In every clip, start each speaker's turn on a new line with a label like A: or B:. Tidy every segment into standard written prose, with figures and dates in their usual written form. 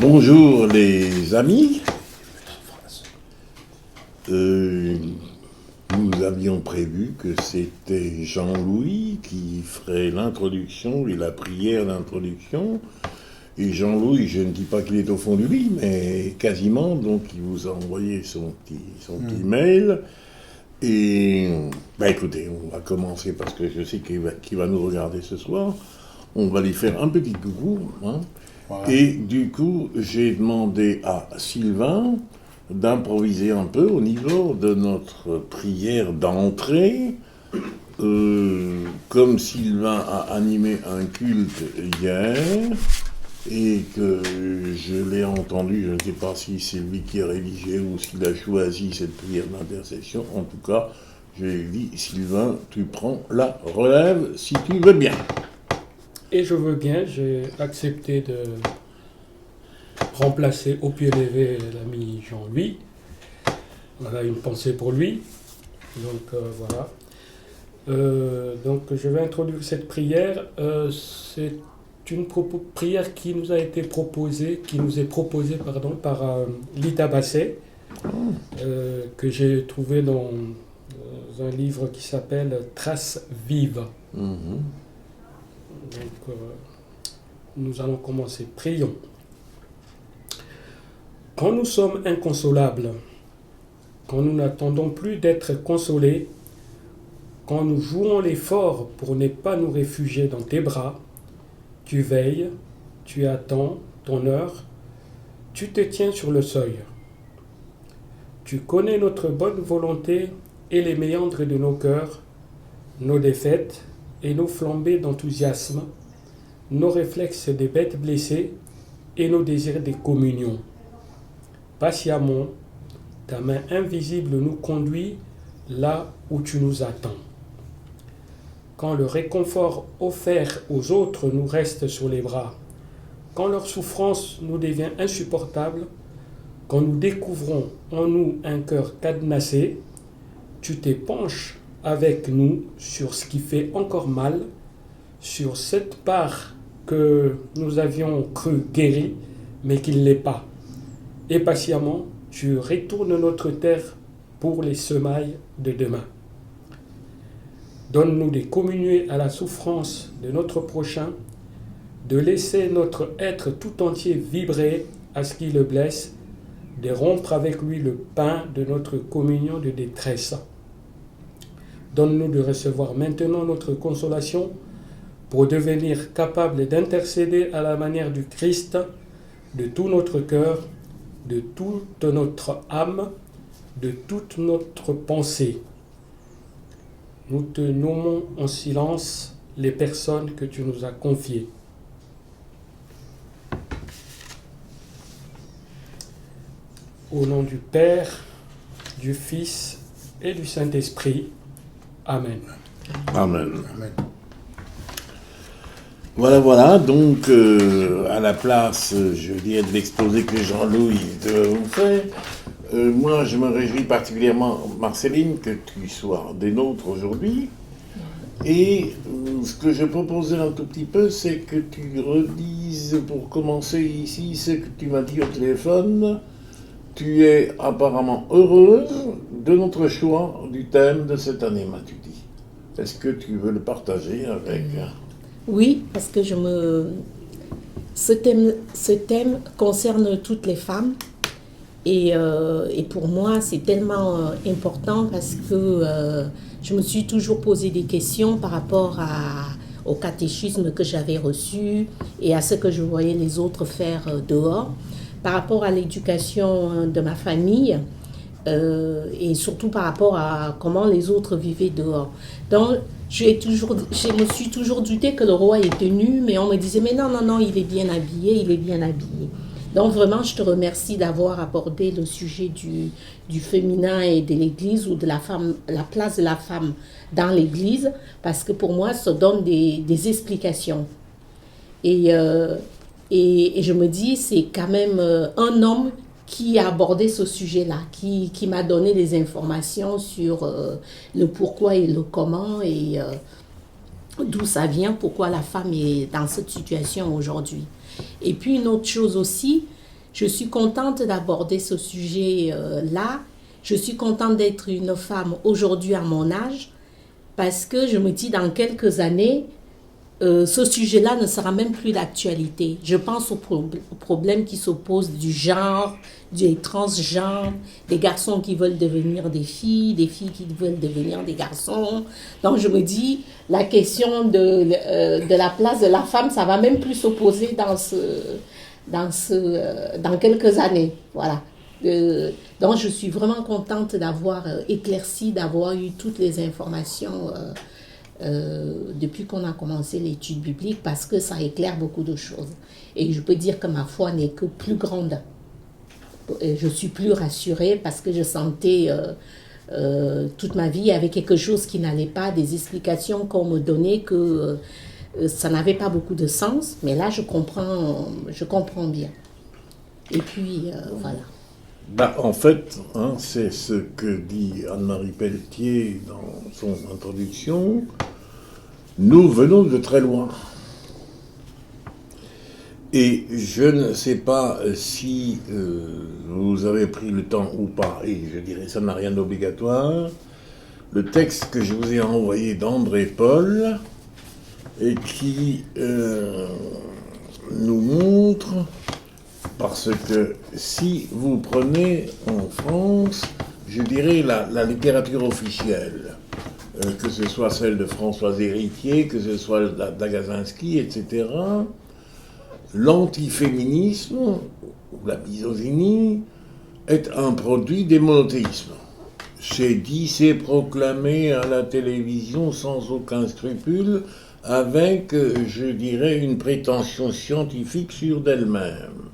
A: Bonjour les amis. Nous avions prévu que c'était Jean-Louis qui ferait l'introduction et la prière d'introduction. Et Jean-Louis, je ne dis pas qu'il est au fond du lit, mais quasiment, donc il vous a envoyé son petit mail. Et écoutez, on va commencer parce que je sais qu'il va nous regarder ce soir. On va lui faire un petit coucou. Hein. Voilà. Et du coup, j'ai demandé à Sylvain d'improviser un peu au niveau de notre prière d'entrée. Comme Sylvain a animé un culte hier, et que je l'ai entendu, je ne sais pas si c'est lui qui a rédigé ou s'il a choisi cette prière d'intercession. En tout cas, je lui ai dit, Sylvain, tu prends la relève si tu veux bien.
B: Et je veux bien, j'ai accepté de remplacer au pied levé l'ami Jean-Louis. On a une pensée pour lui. Donc voilà. Donc je vais introduire cette prière. C'est une prière qui nous est proposée par Lita Basset, que j'ai trouvé dans un livre qui s'appelle Traces vives. Donc nous allons commencer. Prions. Quand nous sommes inconsolables, quand nous n'attendons plus d'être consolés, quand nous jouons l'effort pour ne pas nous réfugier dans tes bras, tu veilles, tu attends ton heure, tu te tiens sur le seuil. Tu connais notre bonne volonté et les méandres de nos cœurs, nos défaites et nos flambées d'enthousiasme, nos réflexes des bêtes blessées et nos désirs de communion. Patiemment, ta main invisible nous conduit là où tu nous attends. Quand le réconfort offert aux autres nous reste sur les bras, quand leur souffrance nous devient insupportable, quand nous découvrons en nous un cœur cadenassé, tu t'épanches avec nous sur ce qui fait encore mal, sur cette part que nous avions cru guérie, mais qui ne l'est pas. Et patiemment, tu retournes notre terre pour les semailles de demain. Donne-nous de communier à la souffrance de notre prochain, de laisser notre être tout entier vibrer à ce qui le blesse, de rompre avec lui le pain de notre communion de détresse. Donne-nous de recevoir maintenant notre consolation pour devenir capable d'intercéder à la manière du Christ de tout notre cœur, de toute notre âme, de toute notre pensée. Nous te nommons en silence les personnes que tu nous as confiées. Au nom du Père, du Fils et du Saint-Esprit. Amen.
A: Amen. Amen. Voilà, donc à la place, je dirais, de l'exposé que Jean-Louis vous fait, moi je me réjouis particulièrement, Marceline, que tu sois des nôtres aujourd'hui. Et ce que je proposais un tout petit peu, c'est que tu redises, pour commencer ici, ce que tu m'as dit au téléphone. Tu es apparemment heureuse de notre choix du thème de cette année, m'as-tu dit. Est-ce que tu veux le partager avec...
C: Oui, parce que ce thème concerne toutes les femmes et pour moi c'est tellement important parce que je me suis toujours posé des questions par rapport au catéchisme que j'avais reçu et à ce que je voyais les autres faire dehors, par rapport à l'éducation de ma famille et surtout par rapport à comment les autres vivaient dehors. Donc je me suis toujours douté que le roi était nu, mais on me disait, mais non, il est bien habillé. Donc vraiment, je te remercie d'avoir abordé le sujet du féminin et de l'Église, ou de la femme, la place de la femme dans l'Église, parce que pour moi, ça donne des explications. Et je me dis, c'est quand même un homme qui a abordé ce sujet-là, qui m'a donné des informations sur le pourquoi et le comment et d'où ça vient, pourquoi la femme est dans cette situation aujourd'hui. Et puis une autre chose aussi, Je suis contente d'aborder ce sujet-là. Je suis contente d'être une femme aujourd'hui à mon âge parce que je me dis dans quelques années, ce sujet-là ne sera même plus d'actualité. Je pense aux problèmes qui s'opposent du genre, des transgenres, des garçons qui veulent devenir des filles qui veulent devenir des garçons. Donc je me dis, la question de la place de la femme, ça va même plus s'opposer dans quelques années. Voilà. Donc je suis vraiment contente d'avoir éclairci, d'avoir eu toutes les informations depuis qu'on a commencé l'étude biblique parce que ça éclaire beaucoup de choses. Et je peux dire que ma foi n'est que plus grande. Je suis plus rassurée parce que je sentais toute ma vie avec quelque chose qui n'allait pas, des explications qu'on me donnait que ça n'avait pas beaucoup de sens, mais là je comprends bien. Et puis voilà.
A: En fait, c'est ce que dit Anne-Marie Pelletier dans son introduction. Nous venons de très loin. Et je ne sais pas si vous avez pris le temps ou pas, et je dirais ça n'a rien d'obligatoire, le texte que je vous ai envoyé d'André Paul, et qui nous montre... Parce que si vous prenez en France, je dirais la littérature officielle, que ce soit celle de Françoise Héritier, que ce soit d'Agazinski, etc., l'antiféminisme, ou la misogynie, est un produit des monothéismes. C'est dit, c'est proclamé à la télévision sans aucun scrupule, avec, je dirais, une prétention scientifique sûre d'elle-même.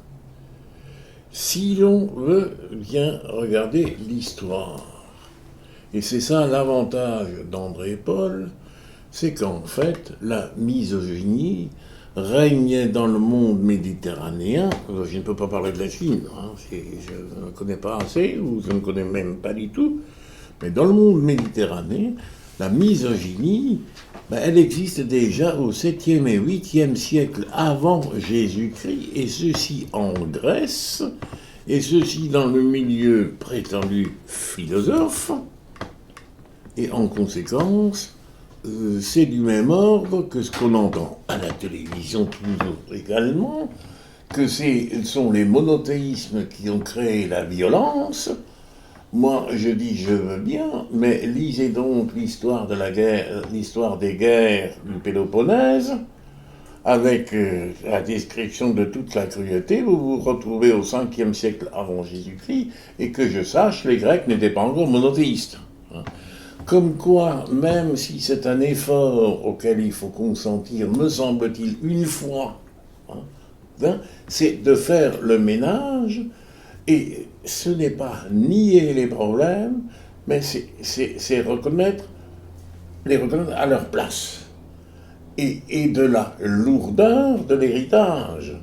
A: Si l'on veut bien regarder l'histoire, et c'est ça l'avantage d'André Paul, c'est qu'en fait, la misogynie régnait dans le monde méditerranéen. Je ne peux pas parler de la Chine, je ne connais pas assez, ou je ne connais même pas du tout, mais dans le monde méditerranéen, la misogynie, elle existe déjà au 7e et 8e siècle avant Jésus-Christ, et ceci en Grèce, et ceci dans le milieu prétendu philosophe, et en conséquence, c'est du même ordre que ce qu'on entend à la télévision toujours également, que ce sont les monothéismes qui ont créé la violence. Moi, je dis, je veux bien, mais lisez donc l'histoire de la guerre, l'histoire des guerres du Péloponnèse, avec la description de toute la cruauté. Vous vous retrouvez au 5e siècle avant Jésus-Christ, et que je sache, les Grecs n'étaient pas encore monothéistes. Comme quoi, même si c'est un effort auquel il faut consentir, me semble-t-il, une fois, c'est de faire le ménage. Et ce n'est pas nier les problèmes, mais c'est les reconnaître à leur place. Et de la lourdeur de l'héritage.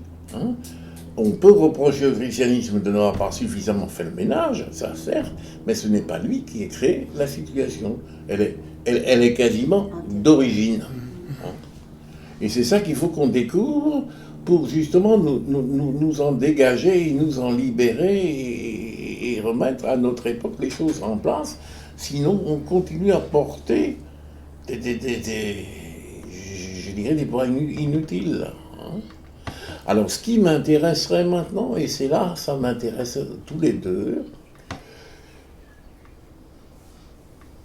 A: On peut reprocher au christianisme de n'avoir pas suffisamment fait le ménage, ça certes, mais ce n'est pas lui qui a créé la situation. Elle est quasiment d'origine. Et c'est ça qu'il faut qu'on découvre pour justement nous en dégager, et nous en libérer et remettre à notre époque les choses en place. Sinon, on continue à porter je dirais des poids inutiles. Alors, ce qui m'intéresserait maintenant, et c'est là, ça m'intéresse tous les deux,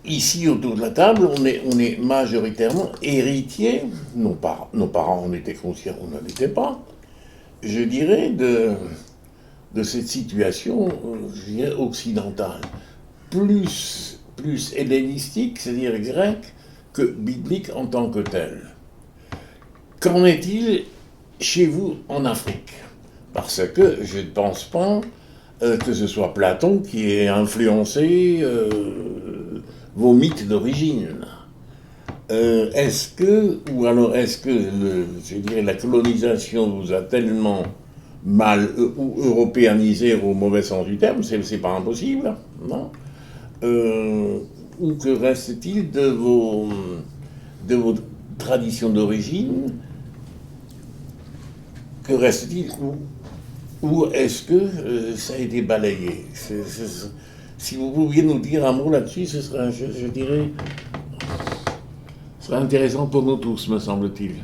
A: ici, autour de la table, on est majoritairement héritiers. Nos parents en étaient conscients, on n'en était pas. Je dirais de cette situation, je dirais, occidentale. Plus hellénistique, c'est-à-dire grecque, que biblique en tant que telle. Qu'en est-il chez vous en Afrique? Parce que je ne pense pas que ce soit Platon qui ait influencé vos mythes d'origine. Est-ce que je dirais, la colonisation vous a tellement mal ou européanisé au mauvais sens du terme, c'est pas impossible, non? Ou que reste-t-il de vos traditions d'origine? Que reste-t-il? Ou est-ce que ça a été balayé? Si vous pouviez nous dire un mot là-dessus, ce serait, je dirais, ce serait intéressant pour nous tous, me semble-t-il.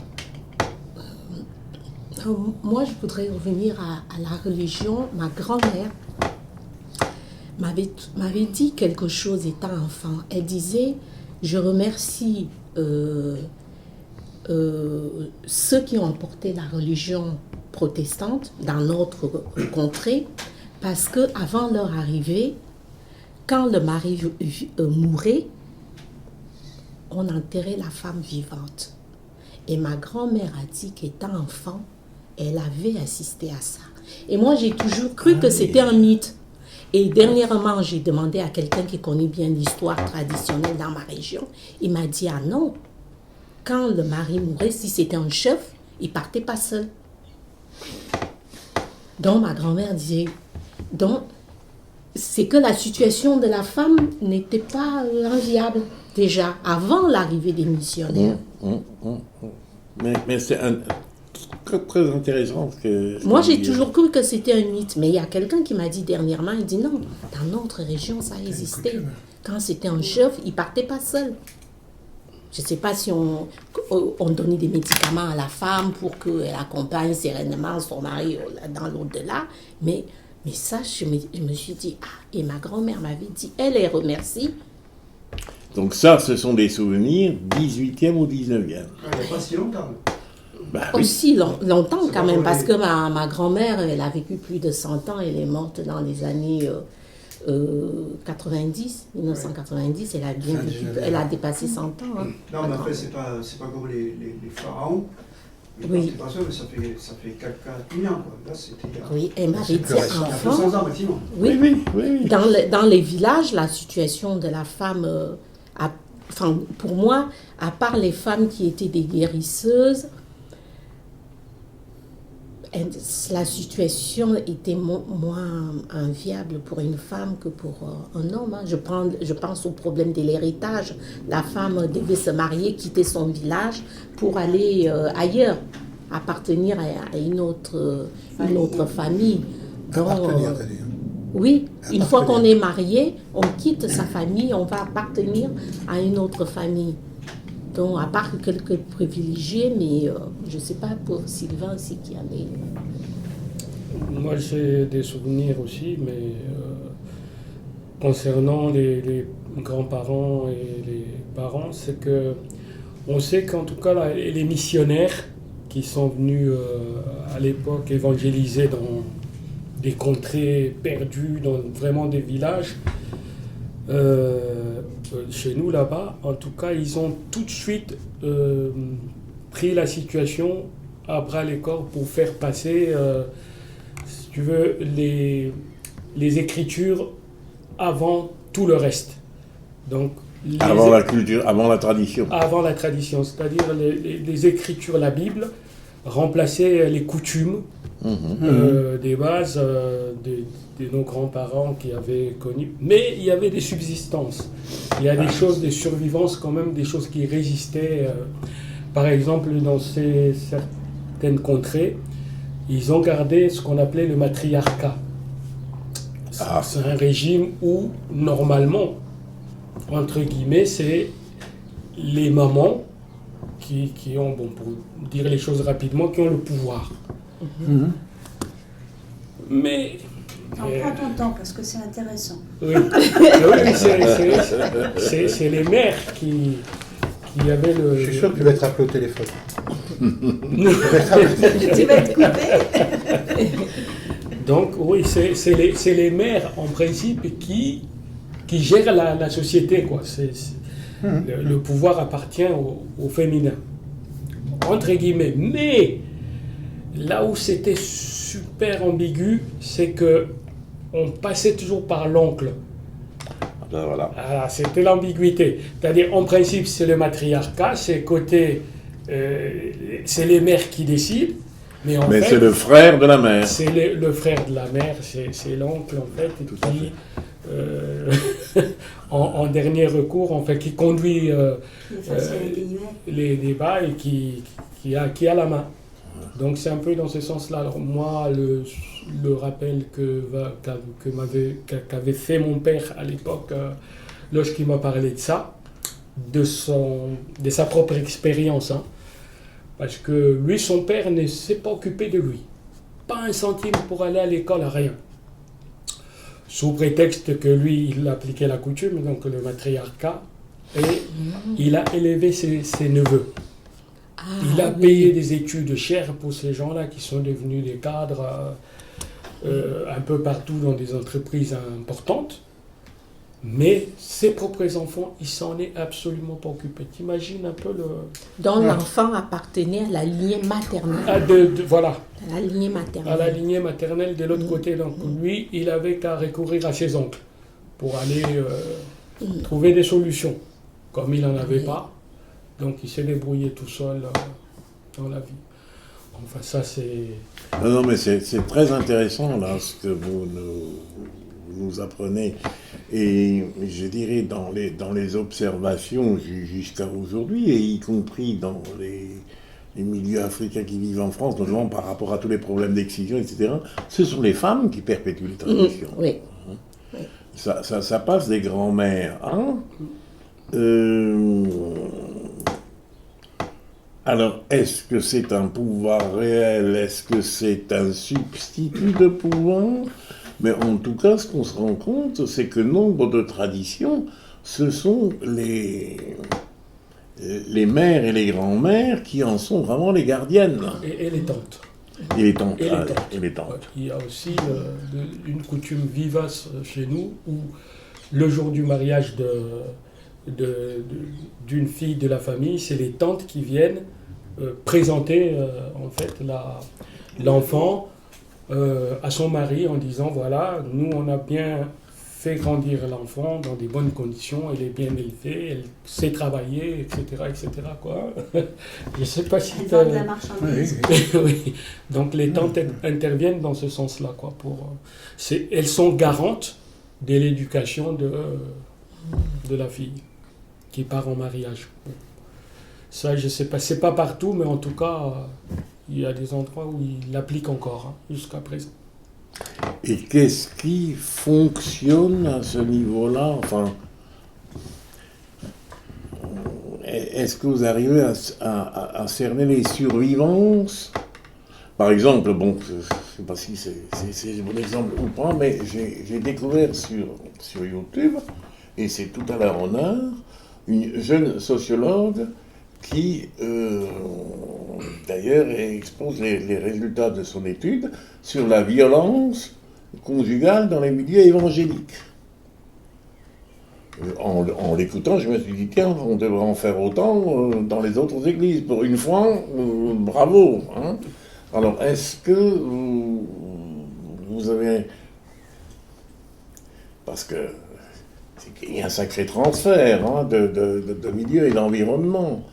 C: Moi, je voudrais revenir à la religion. Ma grand-mère m'avait dit quelque chose étant enfant. Elle disait, je remercie ceux qui ont porté la religion protestante dans notre contrée, parce que avant leur arrivée, quand le mari mourait, on enterrait la femme vivante. Et ma grand-mère a dit qu'étant enfant, elle avait assisté à ça. Et moi, j'ai toujours cru que c'était un mythe. Et dernièrement, j'ai demandé à quelqu'un qui connaît bien l'histoire traditionnelle dans ma région. Il m'a dit, ah non, quand le mari mourait, si c'était un chef, il partait pas seul. Donc, ma grand-mère disait, donc, c'est que la situation de la femme n'était pas enviable, déjà, avant l'arrivée des missionnaires.
A: Mais c'est très, très intéressant.
C: Moi, j'ai toujours cru que c'était un mythe, mais il y a quelqu'un qui m'a dit dernièrement, il dit non, dans notre région, ça existait. Quand c'était un chef, il partait pas seul. Je ne sais pas si on donnait des médicaments à la femme pour qu'elle accompagne sereinement son mari dans l'au-delà, mais ça, je me suis dit, et ma grand-mère m'avait dit, elle est remercie.
A: Donc ça, ce sont des souvenirs 18e ou 19e.
D: Il n'y a pas si longtemps.
A: Bah, oui.
C: Aussi longtemps quand même, parce que ma grand-mère, elle a vécu plus de 100 ans, elle est morte dans les années 1990, elle a bien vécu, elle a dépassé 100 ans. Hein.
D: Non, mais après, c'est pas comme les pharaons.
C: Oui.
D: C'est pas ça, mais ça fait 4 000 ans, quoi. Là, c'était...
C: Oui, elle m'avait dit
D: enfant. 100 ans, effectivement.
C: Oui.
A: Oui.
C: Dans les villages, la situation de la femme, pour moi, à part les femmes qui étaient des guérisseuses, la situation était moins inviable pour une femme que pour un homme. Hein. Je pense au problème de l'héritage. La femme devait se marier, quitter son village pour aller ailleurs, appartenir à une autre famille. Donc, oui, une fois qu'on est marié, on quitte sa famille, on va appartenir à une autre famille. Donc, à part quelques privilégiés, mais je ne sais pas pour Sylvain aussi qui en est.
B: Moi, j'ai des souvenirs aussi, mais concernant les grands-parents et les parents, c'est que on sait qu'en tout cas, les missionnaires qui sont venus à l'époque évangéliser dans des contrées perdues, dans vraiment des villages, chez nous là-bas, en tout cas, ils ont tout de suite pris la situation à bras le corps pour faire passer, si tu veux, les écritures avant tout le reste. Donc,
A: avant la culture, avant la tradition.
B: Avant la tradition, c'est-à-dire les écritures, la Bible, remplaçaient les coutumes des bases de nos grands-parents qui avaient connu. Mais il y avait des subsistances. Il y a des choses, des survivances quand même, des choses qui résistaient. Par exemple, dans certaines contrées, ils ont gardé ce qu'on appelait le matriarcat. C'est un régime où, normalement, entre guillemets, c'est les mamans qui ont, bon, pour dire les choses rapidement, qui ont le pouvoir. Mais...
E: prends ton temps parce que c'est intéressant.
B: Oui, c'est les mères qui avaient le...
F: Je suis sûr que tu vas être appelé au téléphone.
E: Tu vas être coupé.
B: Donc oui, c'est les mères en principe qui gèrent la société, quoi. Le pouvoir appartient au féminin, entre guillemets. Mais là où c'était super ambigu, c'est que on passait toujours par l'oncle.
A: Voilà.
B: Ah, c'était l'ambiguïté. C'est-à-dire, en principe, c'est le matriarcat, c'est c'est les mères qui décident. Mais en fait,
A: c'est le frère de la mère.
B: C'est le frère de la mère, c'est l'oncle, en fait, en dernier recours, en fait, qui conduit les débats et qui a la main. Donc c'est un peu dans ce sens-là. Alors moi, le rappel qu'avait fait mon père à l'époque, lorsqu'il m'a parlé de ça, de sa propre expérience, hein, parce que lui, son père ne s'est pas occupé de lui. Pas un centime pour aller à l'école, rien. Sous prétexte que lui, il appliquait la coutume, donc le matriarcat, et il a élevé ses neveux. Il a payé des études chères pour ces gens-là qui sont devenus des cadres un peu partout dans des entreprises importantes. Mais ses propres enfants, il s'en est absolument pas occupé. T'imagines un peu le...
C: Donc l'enfant appartenait à la lignée maternelle.
B: Voilà.
C: À la lignée maternelle.
B: À la lignée maternelle de l'autre côté. Donc lui, il avait qu'à recourir à ses oncles pour aller trouver des solutions. Comme il n'en avait pas, donc il s'est débrouillé tout seul dans la vie. Enfin, ça c'est...
A: Non, mais c'est très intéressant là ce que vous nous apprenez. Et je dirais dans les observations jusqu'à aujourd'hui, et y compris dans les milieux africains qui vivent en France, notamment par rapport à tous les problèmes d'excision, etc., ce sont les femmes qui perpétuent les traditions.
C: Oui.
A: Ça passe des grands-mères. Hein. Alors, est-ce que c'est un pouvoir réel? Est-ce que c'est un substitut de pouvoir? Mais en tout cas, ce qu'on se rend compte, c'est que nombre de traditions, ce sont les mères et les grands-mères qui en sont vraiment les gardiennes.
B: Et les tantes.
A: Et les tantes.
B: Et les tantes. Ouais. Il y a aussi une coutume vivace chez nous où le jour du mariage d'une fille de la famille, c'est les tantes qui viennent présenter en fait l'enfant à son mari en disant voilà, nous on a bien fait grandir l'enfant dans des bonnes conditions, elle est bien élevée, elle sait travailler, etc. quoi. Je ne sais pas si
E: tu as... de la marchandise.
B: Oui. Donc les tantes interviennent dans ce sens-là, quoi. Elles sont garantes de l'éducation de la fille qui part en mariage. Ça, je sais pas, c'est pas partout, mais en tout cas, il y a des endroits où ils l'appliquent encore, jusqu'à présent.
A: Et qu'est-ce qui fonctionne à ce niveau-là? Enfin, est-ce que vous arrivez à cerner les survivances? Par exemple, bon, je ne sais pas si c'est mon exemple ou pas, mais j'ai découvert sur YouTube, et c'est tout à leur honneur, une jeune sociologue qui, d'ailleurs, expose les résultats de son étude sur la violence conjugale dans les milieux évangéliques. En l'écoutant, je me suis dit, tiens, on devrait en faire autant dans les autres églises. Pour une fois, bravo. Hein. Alors, est-ce que vous avez... Parce que il y a un sacré transfert hein, de milieu et d'environnement.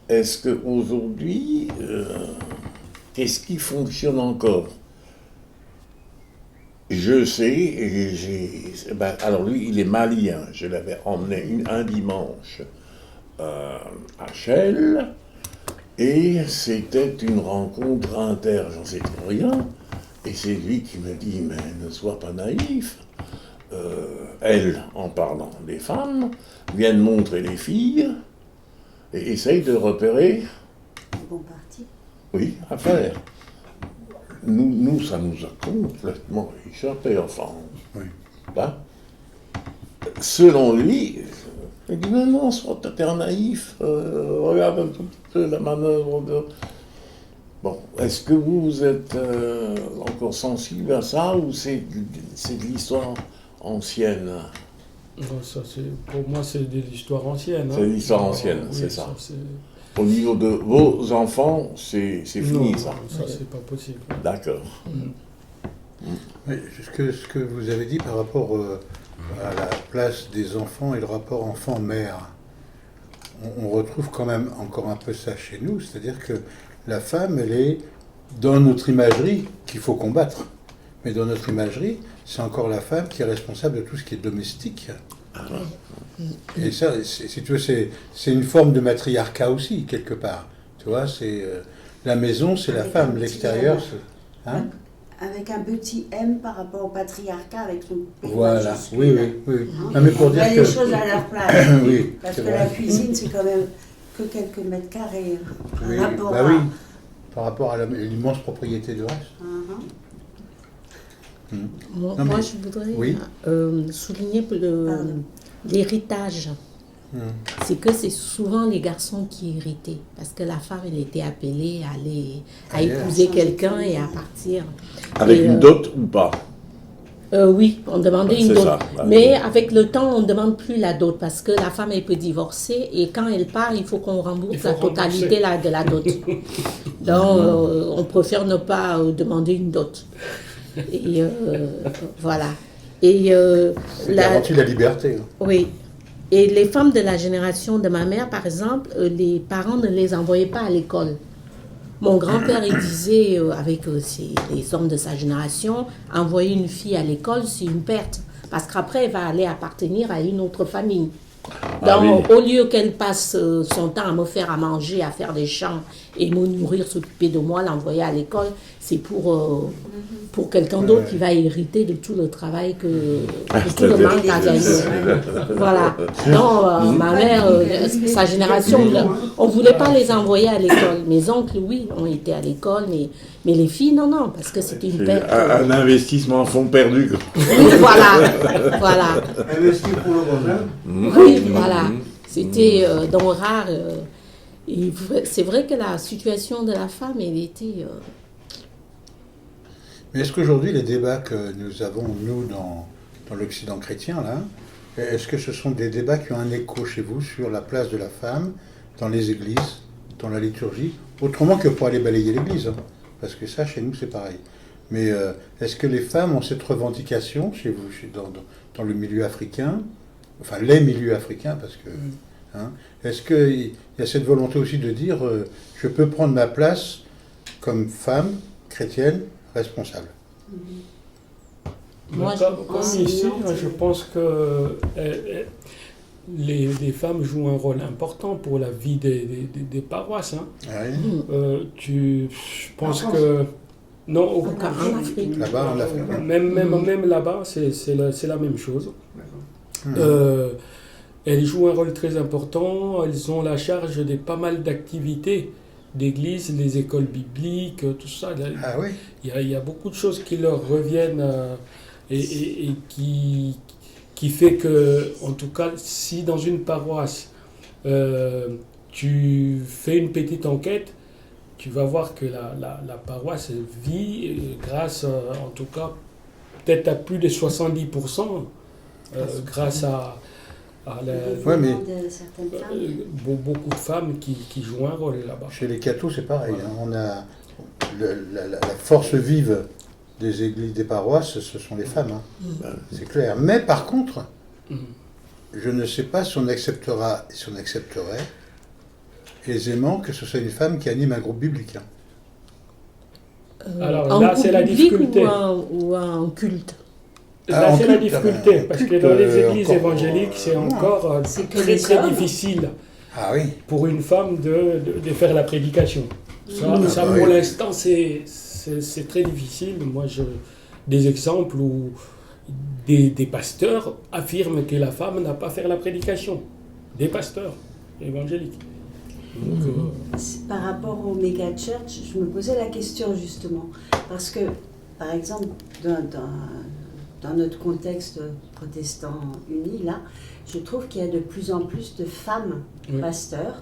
A: Est-ce qu'aujourd'hui, qu'est-ce qui fonctionne encore? Je sais, alors lui, il est malien. Je l'avais emmené un dimanche à Chelles, et c'était une rencontre j'en sais rien. Et c'est lui qui me dit, mais ne sois pas naïf. Elle, en parlant des femmes, vient de montrer les filles et essaye de repérer.
E: Bon parti.
A: Oui, à faire. Nous, ça nous a complètement échappé, enfin.
F: Oui.
A: Hein? Selon lui, il dit non, sois un naïf, regarde un tout petit peu la manœuvre de. Bon, est-ce que vous êtes encore sensible à ça ou c'est de l'histoire ancienne?
B: Non, pour moi, c'est de l'histoire ancienne.
A: C'est de l'histoire ancienne,
B: oui,
A: c'est ça. Au niveau de vos enfants, c'est fini,
B: non,
A: ça.
B: Ça, c'est pas possible.
A: D'accord.
F: Oui, ce que vous avez dit par rapport à la place des enfants et le rapport enfant-mère, on retrouve quand même encore un peu ça chez nous, c'est-à-dire que la femme, elle est dans notre imagerie qu'il faut combattre. Mais dans notre imagerie, c'est encore la femme qui est responsable de tout ce qui est domestique. Et ça, si tu veux, c'est une forme de matriarcat aussi, quelque part. Tu vois, c'est La maison, c'est la
E: Avec
F: femme.
E: un petit
F: L'extérieur,
E: M.
F: c'est... Hein?
E: Avec un petit M par rapport au patriarcat avec son P
F: Voilà,
E: majuscule.
F: oui, oui, oui.
E: Hein.
F: Non, mais pour
E: On
F: dire
E: met
F: que...
E: les choses à leur place.
F: Oui,
E: Parce
F: c'est
E: que
F: vrai.
E: la cuisine, c'est quand même que quelques mètres carrés.
F: Oui,
E: Par rapport
F: bah
E: à...
F: oui, par rapport à l'immense propriété du reste.
E: Mhm.
C: Moi,
F: Non, mais-
C: je voudrais
F: Oui.
C: souligner
E: Pardon.
C: l'héritage.
F: Hum.
C: C'est que c'est souvent les garçons qui héritaient. Parce que la femme, elle était appelée à, aller, à
F: Ailleurs.
C: épouser quelqu'un et à partir.
A: Avec
C: Et,
A: une dot ou pas?
C: Oui, on demandait une
A: C'est
C: dot.
A: ça.
C: Mais avec le temps, on ne demande plus la dot parce que la femme, elle peut divorcer et quand elle part, il faut qu'on
B: Il
C: rembourse
B: faut
C: la totalité de la dot. Donc, on préfère ne pas demander une dot. Et voilà. Et
F: C'est garantit la liberté. Hein.
C: oui. Et les femmes de la génération de ma mère, par exemple, les parents ne les envoyaient pas à l'école. Mon grand-père, il disait, avec les hommes de sa génération, envoyer une fille à l'école, c'est une perte. Parce qu'après, elle va aller appartenir à une autre famille.
A: Ah
C: Donc,
A: oui.
C: au lieu qu'elle passe son temps à me faire à manger, à faire des champs et me nourrir, s'occuper de moi, l'envoyer à l'école, c'est pour quelqu'un d'autre qui va hériter de tout le travail que tout le manque à gagner. Voilà. Donc, ma mère, sa génération, on ne voulait pas les envoyer à l'école. Mes oncles, oui, ont été à l'école, mais les filles, non, parce que c'était une
A: C'est
C: perte.
A: un investissement à fond perdu. quoi.
C: Oui, voilà.
D: Investir pour le voisin.
C: Oui, voilà. C'était donc rare. Et c'est vrai que la situation de la femme, elle était...
F: Mais est-ce qu'aujourd'hui, les débats que nous avons, nous, dans l'Occident chrétien, là, est-ce que ce sont des débats qui ont un écho chez vous sur la place de la femme dans les églises, dans la liturgie, autrement que pour aller balayer l'église, hein, parce que ça, chez nous, c'est pareil. Mais est-ce que les femmes ont cette revendication chez vous, dans le milieu africain, enfin les milieux africains, parce que... Hein, est-ce qu'il y a cette volonté aussi de dire je peux prendre ma place comme femme chrétienne responsable?
C: Moi,
B: Comme ici, je pense que les femmes jouent un rôle important pour la vie des paroisses. Hein.
F: Oui.
B: Je pense que... Non,
C: en Afrique.
F: Là-bas, on l'a fait.
B: même là-bas, c'est la même chose.
F: Mmh.
B: Elles jouent un rôle très important, elles ont la charge de pas mal d'activités, d'églises, les écoles bibliques, tout ça.
F: Ah oui.
B: Il y a beaucoup de choses qui leur reviennent et qui fait que, en tout cas, si dans une paroisse, tu fais une petite enquête, tu vas voir que la paroisse vit grâce, en tout cas, peut-être à plus de 70%, grâce à
F: Ouais, mais-
E: de certaines femmes.
B: beaucoup de femmes qui jouent un rôle là-bas.
F: Chez les cathos, c'est pareil. Hein. On a la force vive des églises, des paroisses, ce sont les femmes. Hein. C'est clair. Mais par contre, je ne sais pas si on accepterait aisément que ce soit une femme qui anime un groupe biblique. Hein.
B: Alors
C: en
B: là,
C: groupe
B: c'est la
C: public
B: difficulté.
C: ou en culte.
B: Là,
F: en
B: c'est la
F: culte,
B: difficulté, parce que
F: culte,
B: dans les églises
F: encore,
B: évangéliques, c'est encore
E: C'est que
B: très
E: les
B: très
E: hommes.
B: difficile
F: Ah oui.
B: pour une femme de faire la prédication. Ça,
F: bah
B: pour
F: oui.
B: l'instant, c'est très difficile. Moi, des exemples où des pasteurs affirment que la femme n'a pas à faire la prédication. Des pasteurs évangéliques. Donc,
E: Par rapport au méga church, je me posais la question justement. Parce que, par exemple, dans notre contexte protestant uni, là, je trouve qu'il y a de plus en plus de femmes
B: Oui.
E: pasteurs.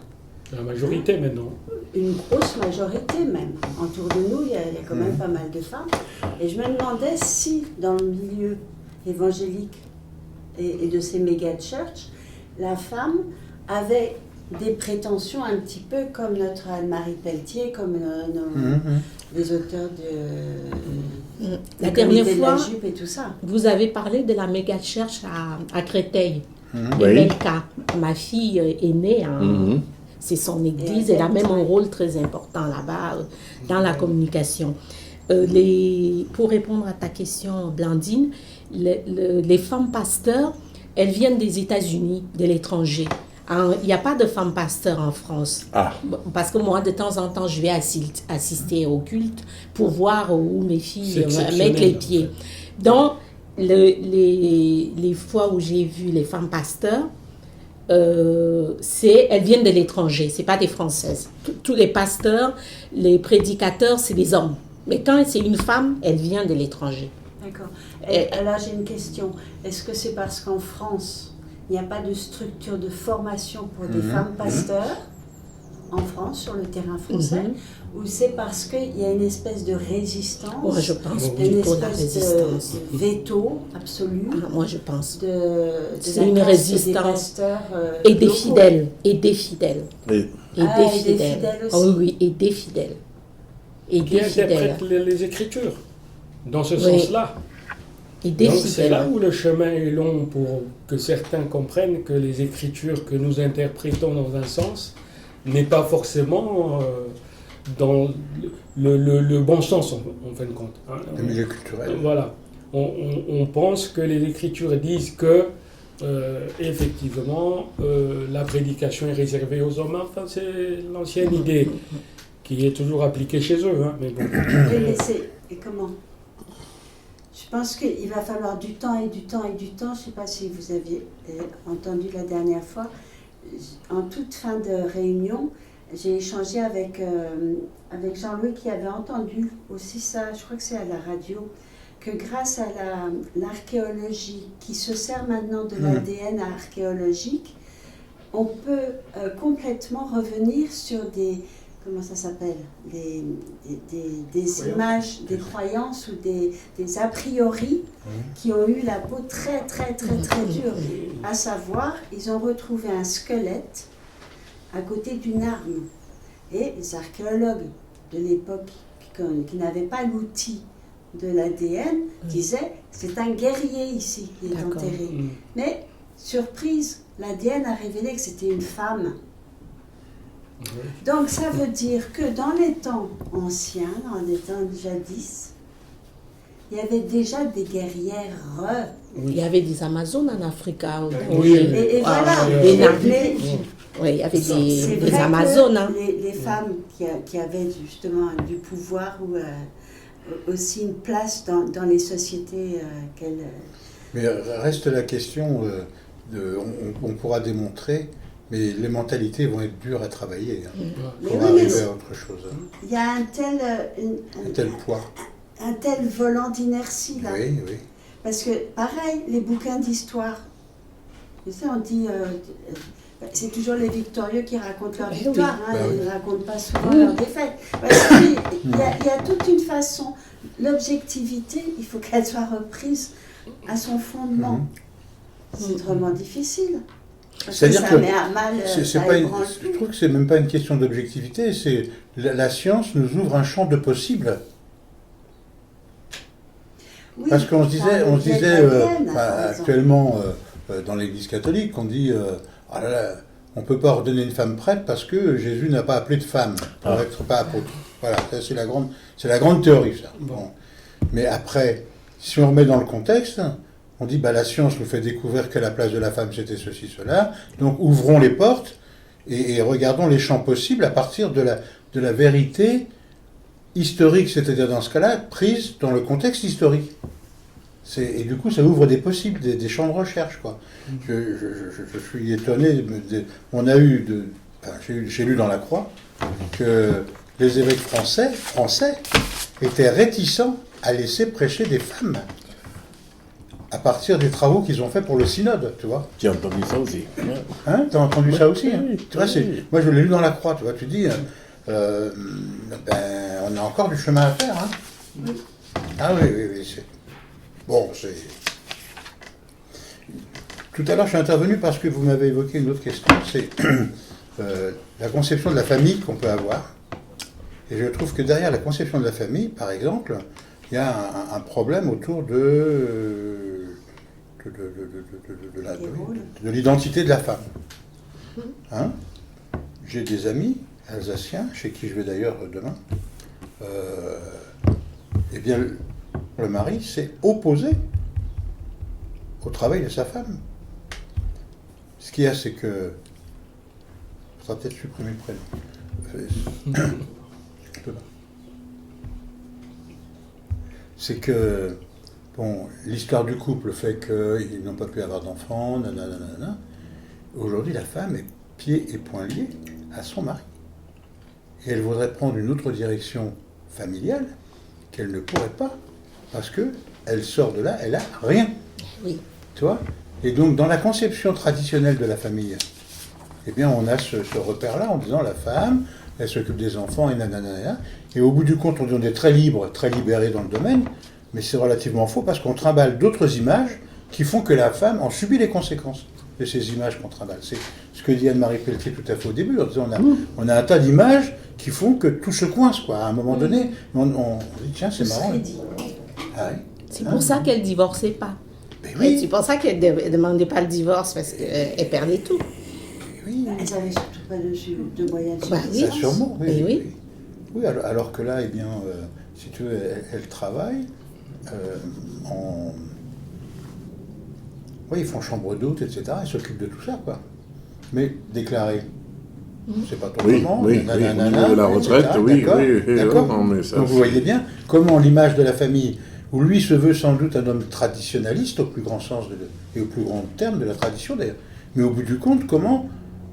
B: la majorité maintenant.
E: Une grosse majorité même. Autour de nous, il y a quand même pas mal de femmes. Et je me demandais si, dans le milieu évangélique et de ces méga-churches, la femme avait des prétentions un petit peu comme notre Anne-Marie Pelletier, comme les auteurs de
C: La
E: du
C: dernière
E: Comité de
C: fois,
E: la jupe et tout ça.
C: vous avez parlé de la méga church à Créteil.
A: Oui.
C: Melka, ma fille est née, c'est son église, elle a même un rôle très important là-bas dans la communication. Pour répondre à ta question, Blandine, les femmes pasteurs, elles viennent des États-Unis, de l'étranger. Il n'y a pas de femme pasteur en France.
A: Ah,
C: Parce que moi, de temps en temps, je vais assister au culte pour voir où mes
B: C'est
C: filles
B: exceptionnel,
C: mettent les
B: en
C: pieds. Donc, les fois où j'ai vu les femmes pasteurs, elles viennent de l'étranger, c'est pas des Françaises. Tous les pasteurs, les prédicateurs, c'est des hommes. Mais quand c'est une femme, elle vient de l'étranger.
E: D'accord. Et alors j'ai une question. Est-ce que c'est parce qu'en France, il n'y a pas de structure de formation pour des femmes pasteurs en France, sur le terrain français, ou c'est parce qu'il y a une espèce de résistance,
C: Moi, je pense
E: une
C: pour la
E: espèce
C: résistance.
E: de veto absolu
C: Moi, je pense.
E: de
C: C'est
E: la
C: une
E: caste
C: résistance.
E: des pasteurs
C: Et des
E: locaux.
C: fidèles. Et des fidèles.
A: et-
C: Et
E: Ah,
C: des
E: et des
C: fidèles.
E: fidèles aussi.
C: Oh oui, et des fidèles. Et
B: Qui
C: des fidèles.
B: interprètent les Écritures dans ce
C: Oui.
B: sens-là.
C: Et des
B: Donc c'est là
C: fidèles.
B: où le chemin est long pour que certains comprennent que les Écritures que nous interprétons dans un sens n'est pas forcément dans le bon sens en fin de compte. Hein.
F: Le milieu culturel.
B: Voilà. On pense que les Écritures disent que effectivement la prédication est réservée aux hommes. Enfin, c'est l'ancienne idée qui est toujours appliquée chez eux. Hein. Mais bon.
E: Oui, mais c'est... Et comment? Je pense qu'il va falloir du temps et du temps et du temps. Je ne sais pas si vous aviez entendu la dernière fois. En toute fin de réunion, j'ai échangé avec Jean-Louis qui avait entendu aussi ça, je crois que c'est à la radio, que grâce à l'archéologie qui se sert maintenant de l'ADN archéologique, on peut complètement revenir sur des... Comment ça s'appelle, des images, des croyances ou des a priori qui ont eu la peau très très très très dure. À savoir, ils ont retrouvé un squelette à côté d'une arme. Et les archéologues de l'époque qui n'avaient pas l'outil de l'ADN disaient c'est un guerrier ici qui est
C: D'accord.
E: enterré. Mais surprise, l'ADN a révélé que c'était une femme. Donc ça veut dire que dans les temps anciens, dans les temps jadis, il y avait déjà des guerrières.
C: Il y avait des Amazones en Afrique.
B: Oui.
E: Et voilà.
C: Des
E: Mais-
C: Nabi. Oui, il y avait
E: c'est
C: des
E: vrai
C: Amazones.
E: que
C: Hein.
E: les femmes qui avaient justement du pouvoir ou aussi une place dans les sociétés qu'elles...
F: Mais reste la question, on pourra démontrer, mais les mentalités vont être dures à travailler
E: Mais
F: pour
E: oui,
F: arriver
E: mais
F: à autre chose.
E: il y a un
F: tel poids.
E: tel volant d'inertie là.
F: Oui, oui.
E: Parce que, pareil, les bouquins d'histoire, tu sais, on dit, c'est toujours les victorieux qui racontent leur
C: Eh oui.
E: victoire, hein,
F: Bah
E: ils
F: oui.
E: ne racontent pas souvent leurs défaites. Parce que oui, il y a toute une façon, l'objectivité, il faut qu'elle soit reprise à son fondement. C'est vraiment difficile. Parce que
F: C'est-à-dire
E: ça
F: que
E: met à mal,
F: c'est
E: ça
F: pas
E: ébranle
F: je
E: tout.
F: trouve que c'est même pas une question d'objectivité, c'est la science nous ouvre un champ de possibles.
E: Oui,
F: Parce qu'on se disait,
E: ça
F: on se
E: vient
F: disait
E: de l'ADN, par exemple.
F: actuellement dans l'Église catholique, on dit ah là là, on ne peut pas ordonner une femme prêtre parce que Jésus n'a pas appelé de femme pour être pas apôtre. Voilà, ça, c'est la grande théorie ça. Bon. Mais après, si on remet dans le contexte, on dit bah la science nous fait découvrir que la place de la femme c'était ceci, cela. Donc ouvrons les portes et regardons les champs possibles à partir de la vérité historique, c'est-à-dire dans ce cas-là, prise dans le contexte historique. Et du coup, ça ouvre des possibles, des champs de recherche, quoi. Je suis étonné. On a eu, j'ai lu dans la Croix que les évêques français étaient réticents à laisser prêcher des femmes à partir des travaux qu'ils ont fait pour le synode, tu vois.
A: J'ai entendu ça aussi.
F: Hein, t'as entendu ça aussi, hein?
A: Oui,
F: Tu vois,
A: oui.
F: moi je l'ai lu dans la Croix, tu vois. Tu dis, on a encore du chemin à faire, hein. Ah oui, c'est... Bon, c'est... Tout à l'heure, je suis intervenu parce que vous m'avez évoqué une autre question, c'est la conception de la famille qu'on peut avoir. Et je trouve que derrière la conception de la famille, par exemple, il y a un problème autour de l'identité de la femme. Hein? J'ai des amis alsaciens, chez qui je vais d'ailleurs demain. Eh bien, le mari s'est opposé au travail de sa femme. Ce qu'il y a, c'est que faudra peut-être supprimer le prénom. Je peux pas. C'est que, bon, l'histoire du couple fait qu'ils n'ont pas pu avoir d'enfants, nanana. Aujourd'hui, la femme est pieds et poings liés à son mari. Et elle voudrait prendre une autre direction familiale qu'elle ne pourrait pas, parce qu'elle sort de là, elle a rien.
C: Oui.
F: Tu vois ? Et donc, dans la conception traditionnelle de la famille, eh bien, on a ce repère-là en disant la femme, elle s'occupe des enfants et nanana. Et au bout du compte, on est très libre, très libéré dans le domaine, mais c'est relativement faux parce qu'on trimballe d'autres images qui font que la femme en subit les conséquences de ces images qu'on trimballe. C'est ce que dit Anne-Marie Pelletier tout à fait au début, en disant on a un tas d'images qui font que tout se coince, quoi. À un moment donné, on dit tiens, c'est marrant. Ah oui.
C: C'est pour ça qu'elle divorçait pas.
F: Mais oui.
C: C'est pour ça qu'elle ne demandait pas le divorce, parce qu'elle perdait tout.
F: Oui.
E: Elles n'avaient surtout pas de moyens de
C: Bah
E: subsistance.
F: Ça, sûrement, oui.
C: Et oui.
F: Oui, alors que là, eh bien, si tu veux, elle travaille Oui, ils font chambre d'hôte, etc. Ils s'occupent de tout ça, quoi. Mais déclaré, c'est pas ton moment.
A: Oui, au niveau de la retraite, oui.
F: D'accord.
A: Non, mais ça,
F: donc vous voyez bien comment l'image de la famille, où lui se veut sans doute un homme traditionnaliste, au plus grand sens et au plus grand terme de la tradition d'ailleurs, mais au bout du compte, comment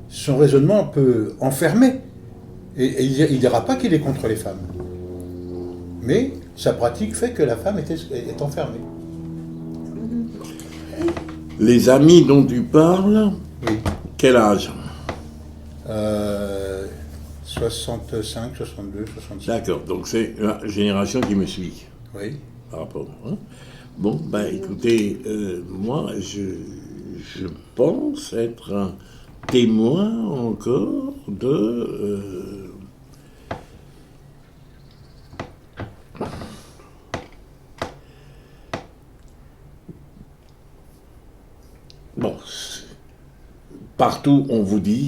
F: son raisonnement peut enfermer. Et il ne dira pas qu'il est contre les femmes. Mais sa pratique fait que la femme est enfermée.
A: Les amis dont tu parles,
F: Oui.
A: quel âge?
F: 65, 62, 66.
A: D'accord, donc c'est la génération qui me suit.
F: Oui.
A: Par rapport. Hein. Bon, ben écoutez, moi, je pense être un témoin encore de... Bon, partout on vous dit,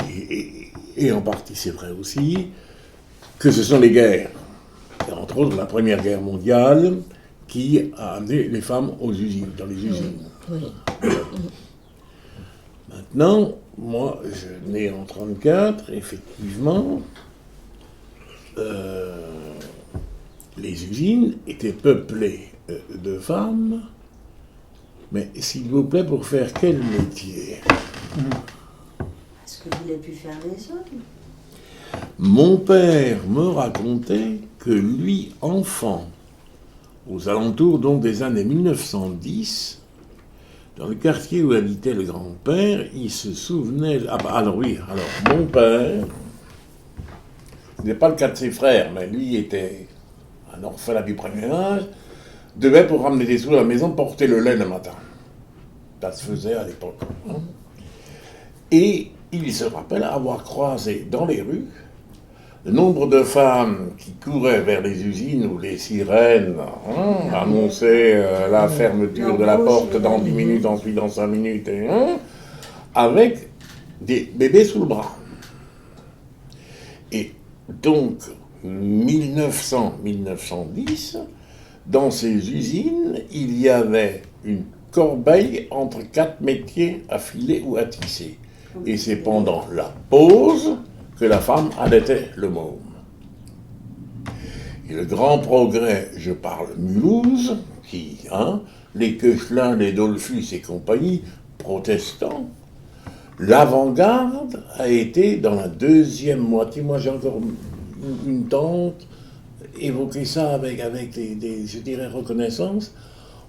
A: et en partie c'est vrai aussi, que ce sont les guerres, et entre autres la Première Guerre mondiale, qui a amené les femmes aux usines, dans les usines.
C: Oui.
A: Maintenant, moi, je nais en 1934, effectivement, les usines étaient peuplées de femmes, mais s'il vous plaît, pour faire quel métier?
E: Est-ce que vous avez pu faire les hommes?
A: Mon père me racontait que lui, enfant, aux alentours donc des années 1910, dans le quartier où habitait le grand-père, il se souvenait... alors mon père, ce n'est pas le cas de ses frères, mais lui était un orphelin du premier âge, devait, pour ramener des sous à la maison, porter le lait le matin. Ça se faisait à l'époque. Hein. Et il se rappelle avoir croisé dans les rues le nombre de femmes qui couraient vers les usines où les sirènes annonçaient la fermeture de la porte dans 10 minutes, ensuite dans 5 minutes, avec des bébés sous le bras. Et donc, 1900-1910, dans ces usines, il y avait une corbeille entre 4 métiers à filer ou à tisser. Et c'est pendant la pause que la femme allaitait le môme. Et le grand progrès, je parle Mulhouse, qui, les Koechlin, les Dollfuss et compagnie, protestants, l'avant-garde a été dans la deuxième moitié. Moi, j'ai encore une tante évoqué ça avec des je dirais, reconnaissance.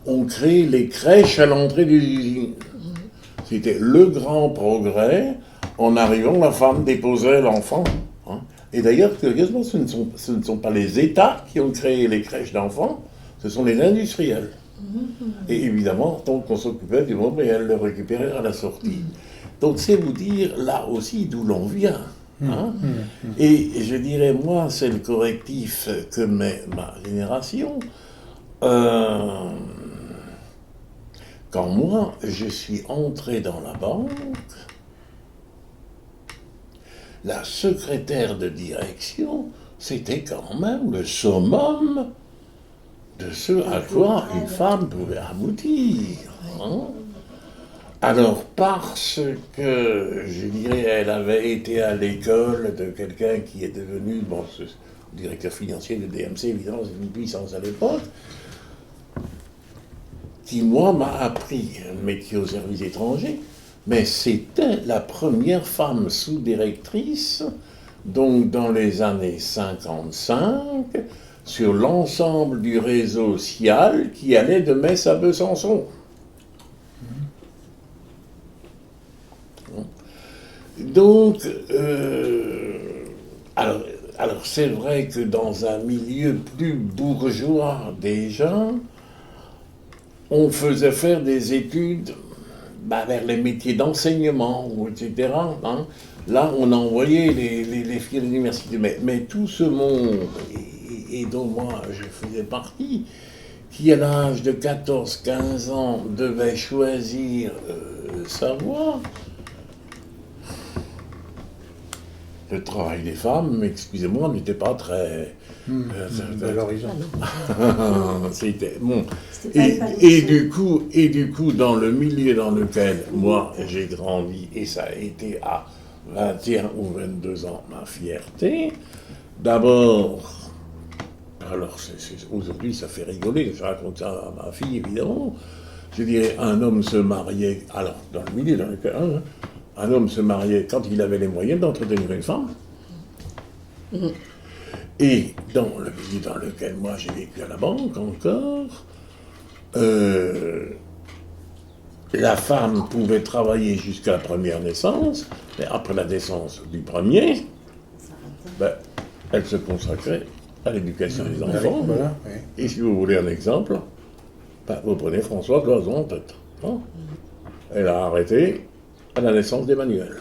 A: On crée les crèches à l'entrée des usines. C'était le grand progrès. En arrivant, la femme déposait l'enfant. Et d'ailleurs, curieusement, ce ne sont pas les États qui ont créé les crèches d'enfants, ce sont les industriels. Et évidemment, donc on s'occupait du môme et elle le récupérait à la sortie. Donc c'est vous dire là aussi d'où l'on vient. Et je dirais, moi, c'est le correctif que met ma génération. Quand moi, je suis entré dans la banque, la secrétaire de direction, c'était quand même le summum de ce à quoi une femme pouvait aboutir. Alors, parce que, je dirais, elle avait été à l'école de quelqu'un qui est devenu, bon, directeur financier de DMC, évidemment, c'est une puissance à l'époque, qui, moi, m'a appris un métier aux services étrangers, mais c'était la première femme sous-directrice, donc dans les années 55, sur l'ensemble du réseau SIAL qui allait de Metz à Besançon. Donc, alors c'est vrai que dans un milieu plus bourgeois déjà, on faisait faire des études vers les métiers d'enseignement, etc. Hein. Là, on a envoyé les filles à l'université. Mais tout ce monde, et dont moi je faisais partie, qui à l'âge de 14-15 ans devait choisir sa voie, le travail des femmes, excusez-moi, n'était pas très
F: valorisant.
A: C'était bon. Et du coup, dans le milieu dans lequel moi j'ai grandi, et ça a été à 21 ou 22 ans ma fierté, d'abord, alors aujourd'hui ça fait rigoler, je raconte ça à ma fille évidemment, je dirais un homme se mariait, alors dans le milieu dans lequel, un homme se mariait quand il avait les moyens d'entretenir une femme. Et dans le milieu dans lequel moi j'ai vécu à la banque encore, la femme pouvait travailler jusqu'à la première naissance, mais après la naissance du premier, elle se consacrait à l'éducation des enfants.
F: Voilà, oui.
A: Et si vous voulez un exemple, vous prenez François Cloison en tête. Hein. Elle a arrêté à la naissance d'Emmanuel.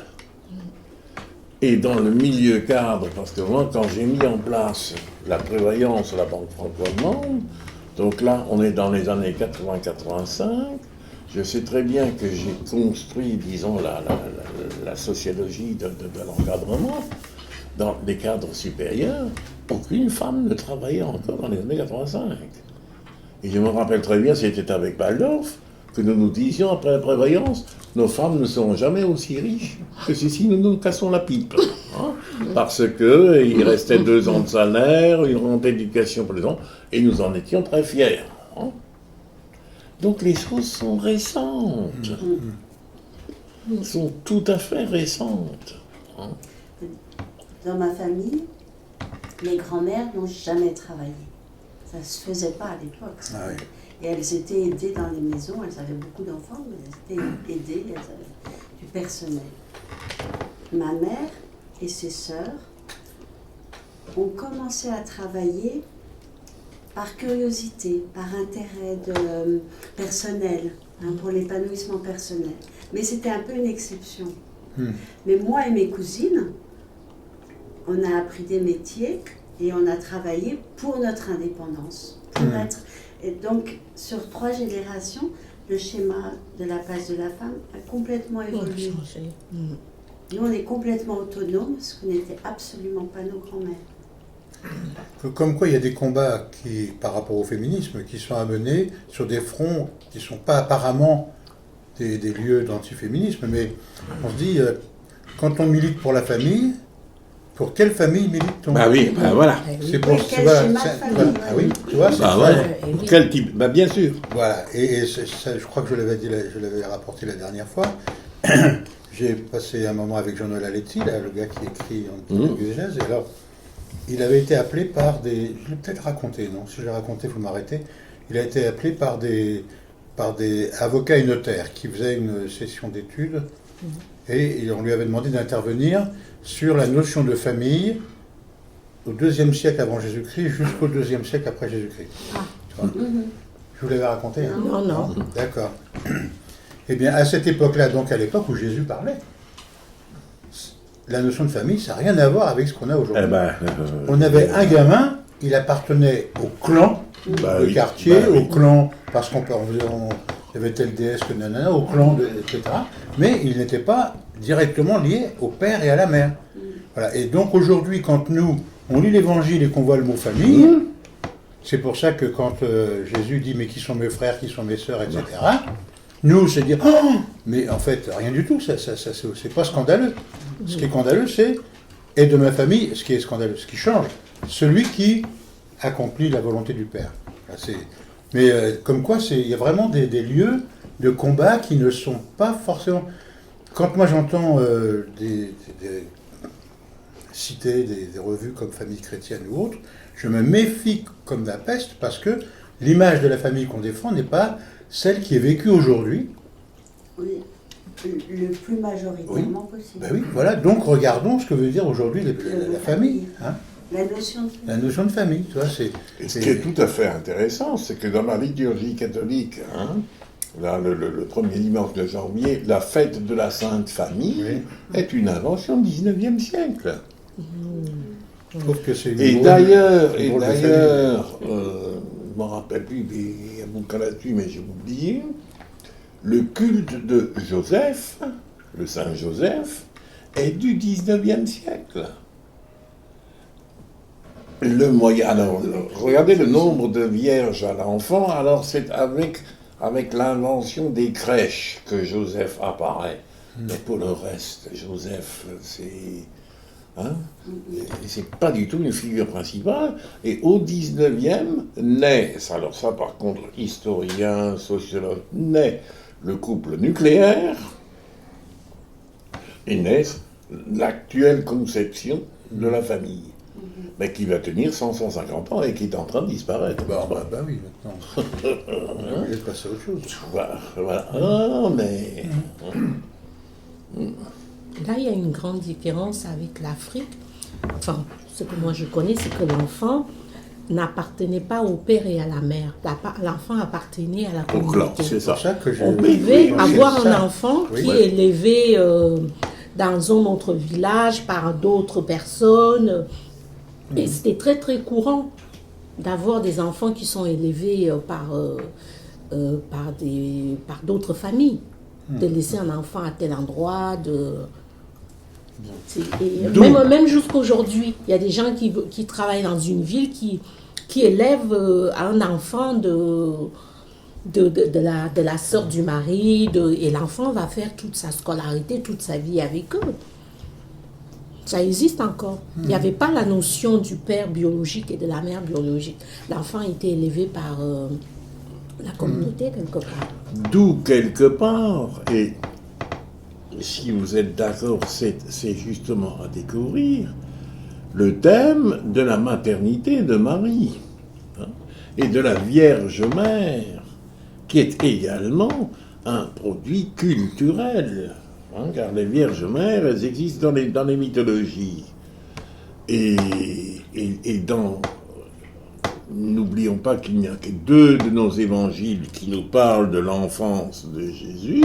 A: Et dans le milieu cadre, parce que moi, quand j'ai mis en place la prévoyance à la Banque franco-allemande, donc là, on est dans les années 80-85, je sais très bien que j'ai construit, disons, la sociologie de l'encadrement dans les cadres supérieurs. Aucune femme ne travaillait encore dans les années 85. Et je me rappelle très bien, c'était avec Waldorf, que nous nous disions après la prévoyance, nos femmes ne seront jamais aussi riches que si nous nous cassons la pipe. Hein, parce qu'il restait 2 ans de salaire, une rente d'éducation pour les enfants, et nous en étions très fiers. Hein. Donc les choses sont récentes. Sont tout à fait récentes. Hein.
E: Dans ma famille, les grands-mères n'ont jamais travaillé. Ça ne se faisait pas à l'époque.
F: Ah oui.
E: Et elles étaient aidées dans les maisons, elles avaient beaucoup d'enfants, mais elles étaient aidées, elles avaient du personnel. Ma mère et ses sœurs ont commencé à travailler par curiosité, par intérêt personnel, pour l'épanouissement personnel. Mais c'était un peu une exception. Mais moi et mes cousines, on a appris des métiers et on a travaillé pour notre indépendance, pour être... Et donc, sur 3 générations, le schéma de la place de la femme a complètement évolué. Nous, on est complètement autonomes, ce que n'étaient absolument pas nos grands-mères.
F: Comme quoi, il y a des combats qui, par rapport au féminisme, qui sont amenés sur des fronts qui ne sont pas apparemment des lieux d'antiféminisme, mais on se dit, quand on milite pour la famille, pour quelle famille milite-t-on?
A: Bah oui, voilà.
F: C'est pour
E: quel schéma de famille,
F: Ah oui, tu vois, c'est
A: voilà. Quel type? Bah bien sûr.
F: Voilà, et ça, je crois que je l'avais rapporté la dernière fois. J'ai passé un moment avec Jean-Noël Aletti, là, le gars qui écrit en Genèse, et alors, il avait été appelé par des... Je l'ai peut-être raconté, non? Si je l'ai raconté, il faut m'arrêter. Il a été appelé par des avocats et notaires qui faisaient une session d'études, et on lui avait demandé d'intervenir sur la notion de famille au IIe siècle avant Jésus-Christ jusqu'au IIe siècle après Jésus-Christ. Tu vois. Je vous l'avais raconté, hein?
C: Non.
F: D'accord. Eh bien, à cette époque-là, donc à l'époque où Jésus parlait, la notion de famille, ça n'a rien à voir avec ce qu'on a aujourd'hui. On avait un gamin, il appartenait au clan, au quartier, au clan, parce qu'on y avait telle déesse que nanana, au clan, etc. Mais il n'était pas directement lié au père et à la mère. Voilà. Et donc aujourd'hui, quand nous, on lit l'évangile et qu'on voit le mot famille, c'est pour ça que quand Jésus dit « mais qui sont mes frères, qui sont mes sœurs », etc., Nous, c'est dire, oh, mais en fait, rien du tout, c'est pas scandaleux. Ce qui est scandaleux, c'est, et de ma famille, ce qui est scandaleux, ce qui change, celui qui accomplit la volonté du Père. Mais comme quoi, il y a vraiment des lieux de combat qui ne sont pas forcément... Quand moi j'entends citer des revues comme Famille chrétienne ou autres, je me méfie comme la peste parce que l'image de la famille qu'on défend n'est pas celle qui est vécue aujourd'hui.
E: Oui, le plus majoritairement possible.
F: Ben oui, voilà. Donc regardons ce que veut dire aujourd'hui la famille. Hein.
E: La notion de famille.
F: La notion de famille, tu vois,
A: Et ce qui est tout à fait intéressant, c'est que dans la liturgie catholique, là, le premier dimanche de janvier, la fête de la Sainte Famille est une invention du 19e siècle.
F: Je trouve que c'est
A: Et d'ailleurs, je ne me rappelle plus, il y a mon cas là-dessus, mais j'ai oublié, le culte de Joseph, le Saint Joseph, est du 19e siècle. Alors, regardez le nombre de vierges à l'enfant, alors c'est avec l'invention des crèches que Joseph apparaît. Mais pour le reste, Joseph, c'est pas du tout une figure principale. Et au 19e, naît, alors ça par contre, historien, sociologue, naît le couple nucléaire et naît l'actuelle conception de la famille. Mais qui va tenir 150 ans et qui est en train de disparaître.
F: Bah oui, maintenant. Je vais passer à autre chose.
A: Voilà. Ah, mais...
C: Là, il y a une grande différence avec l'Afrique. Enfin, ce que moi je connais, c'est que l'enfant n'appartenait pas au père et à la mère. L'enfant appartenait à la communauté.
A: C'est ça.
C: On pouvait avoir un enfant qui est élevé dans un autre village par d'autres personnes. Et c'était très très courant d'avoir des enfants qui sont élevés par d'autres familles, de laisser un enfant à tel endroit, même jusqu'à aujourd'hui, il y a des gens qui travaillent dans une ville qui élèvent un enfant de la sœur du mari, et l'enfant va faire toute sa scolarité, toute sa vie avec eux. Ça existe encore. Il n'y avait pas la notion du père biologique et de la mère biologique. L'enfant était élevé par la communauté, quelque part.
A: D'où, quelque part, et si vous êtes d'accord, c'est justement à découvrir, le thème de la maternité de Marie et de la Vierge Mère, qui est également un produit culturel. Car les Vierges Mères, elles existent dans les mythologies. Et n'oublions pas qu'il n'y a que 2 de nos évangiles qui nous parlent de l'enfance de Jésus,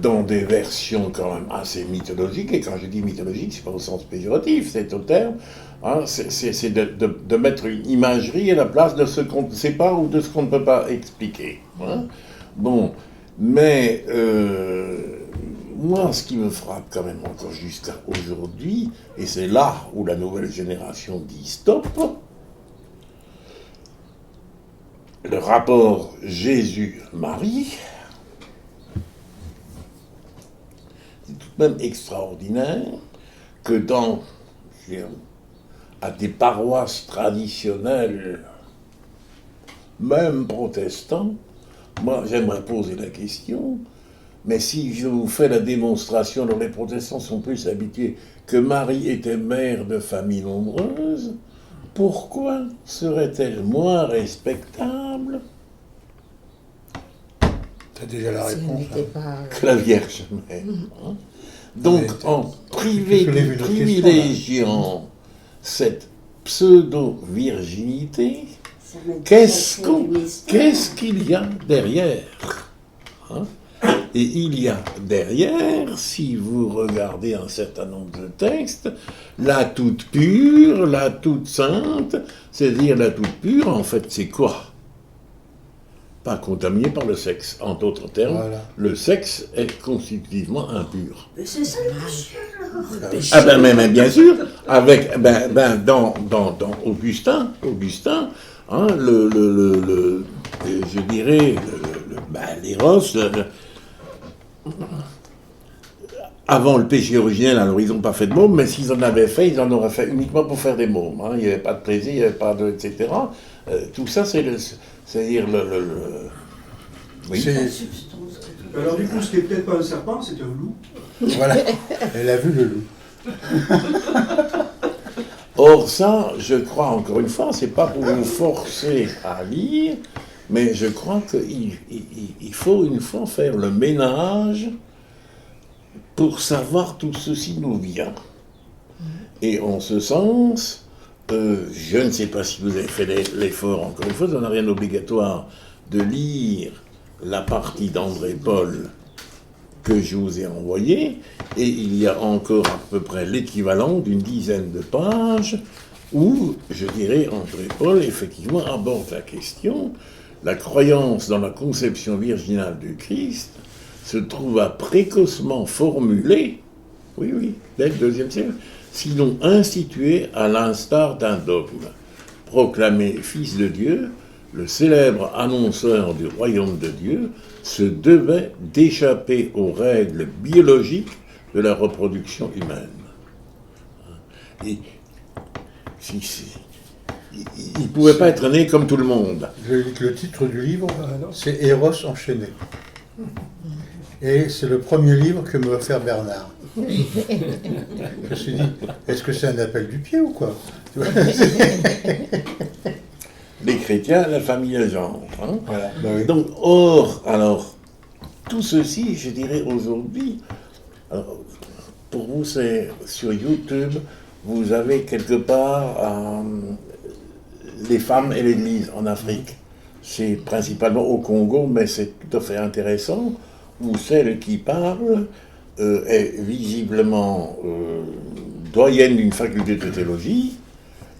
A: dans des versions quand même assez mythologiques. Et quand je dis mythologique, c'est pas au sens péjoratif, c'est au terme. C'est de mettre une imagerie à la place de ce qu'on ne sait pas ou de ce qu'on ne peut pas expliquer. Bon, mais... moi, ce qui me frappe quand même encore jusqu'à aujourd'hui, et c'est là où la nouvelle génération dit stop, le rapport Jésus-Marie, c'est tout de même extraordinaire que à des paroisses traditionnelles, même protestants, moi j'aimerais poser la question. Mais si je vous fais la démonstration, dont les protestants sont plus habitués, que Marie était mère de familles nombreuses, pourquoi serait-elle moins respectable
F: T'as déjà la réponse.
A: Que la Vierge Mère. Donc, en privilégiant cette pseudo-virginité, qu'est-ce qu'il y a derrière Et il y a derrière, si vous regardez un certain nombre de textes, la toute pure, la toute sainte, c'est-à-dire la toute pure, en fait, c'est quoi? Pas contaminé par le sexe. En d'autres termes, le sexe est constitutivement impur.
E: Mais c'est ça le péché.
A: Ah ben, mais bien sûr, avec, dans Augustin, je dirais, l'éros, avant le péché originel, alors ils n'ont pas fait de mômes, mais s'ils en avaient fait, ils en auraient fait uniquement pour faire des mômes. Hein. Il n'y avait pas de plaisir, il n'y avait pas de... etc. Tout ça, c'est-à-dire oui.
E: La substance.
D: Alors du coup, ce qui n'est peut-être pas un serpent, c'est un loup.
F: Voilà, elle a vu le loup.
A: Or ça, je crois, encore une fois, c'est pas pour vous forcer à lire, mais je crois qu'il faut une fois faire le ménage pour savoir tout ceci nous vient. Et en ce sens, je ne sais pas si vous avez fait l'effort, encore une fois, ça n'a rien d'obligatoire, de lire la partie d'André Paul que je vous ai envoyée, et il y a encore à peu près l'équivalent d'une dizaine de pages où, je dirais, André Paul, effectivement, aborde la question. La croyance dans la conception virginale du Christ se trouva précocement formulée, oui, dès le IIe siècle, sinon instituée à l'instar d'un dogme. Proclamé fils de Dieu, le célèbre annonceur du royaume de Dieu se devait d'échapper aux règles biologiques de la reproduction humaine. Et il ne pouvait pas être né comme tout le monde.
F: Le titre du livre, c'est Eros enchaîné. Et c'est le premier livre que m'a offert Bernard. Je me suis dit, est-ce que c'est un appel du pied ou quoi?
A: Les chrétiens, la famille et le genre. Hein.
F: Voilà, bah oui.
A: Donc, alors, tout ceci, je dirais aujourd'hui, pour vous, c'est sur YouTube, vous avez quelque part les femmes et l'Église en Afrique. C'est principalement au Congo, mais c'est tout à fait intéressant, où celle qui parle est visiblement doyenne d'une faculté de théologie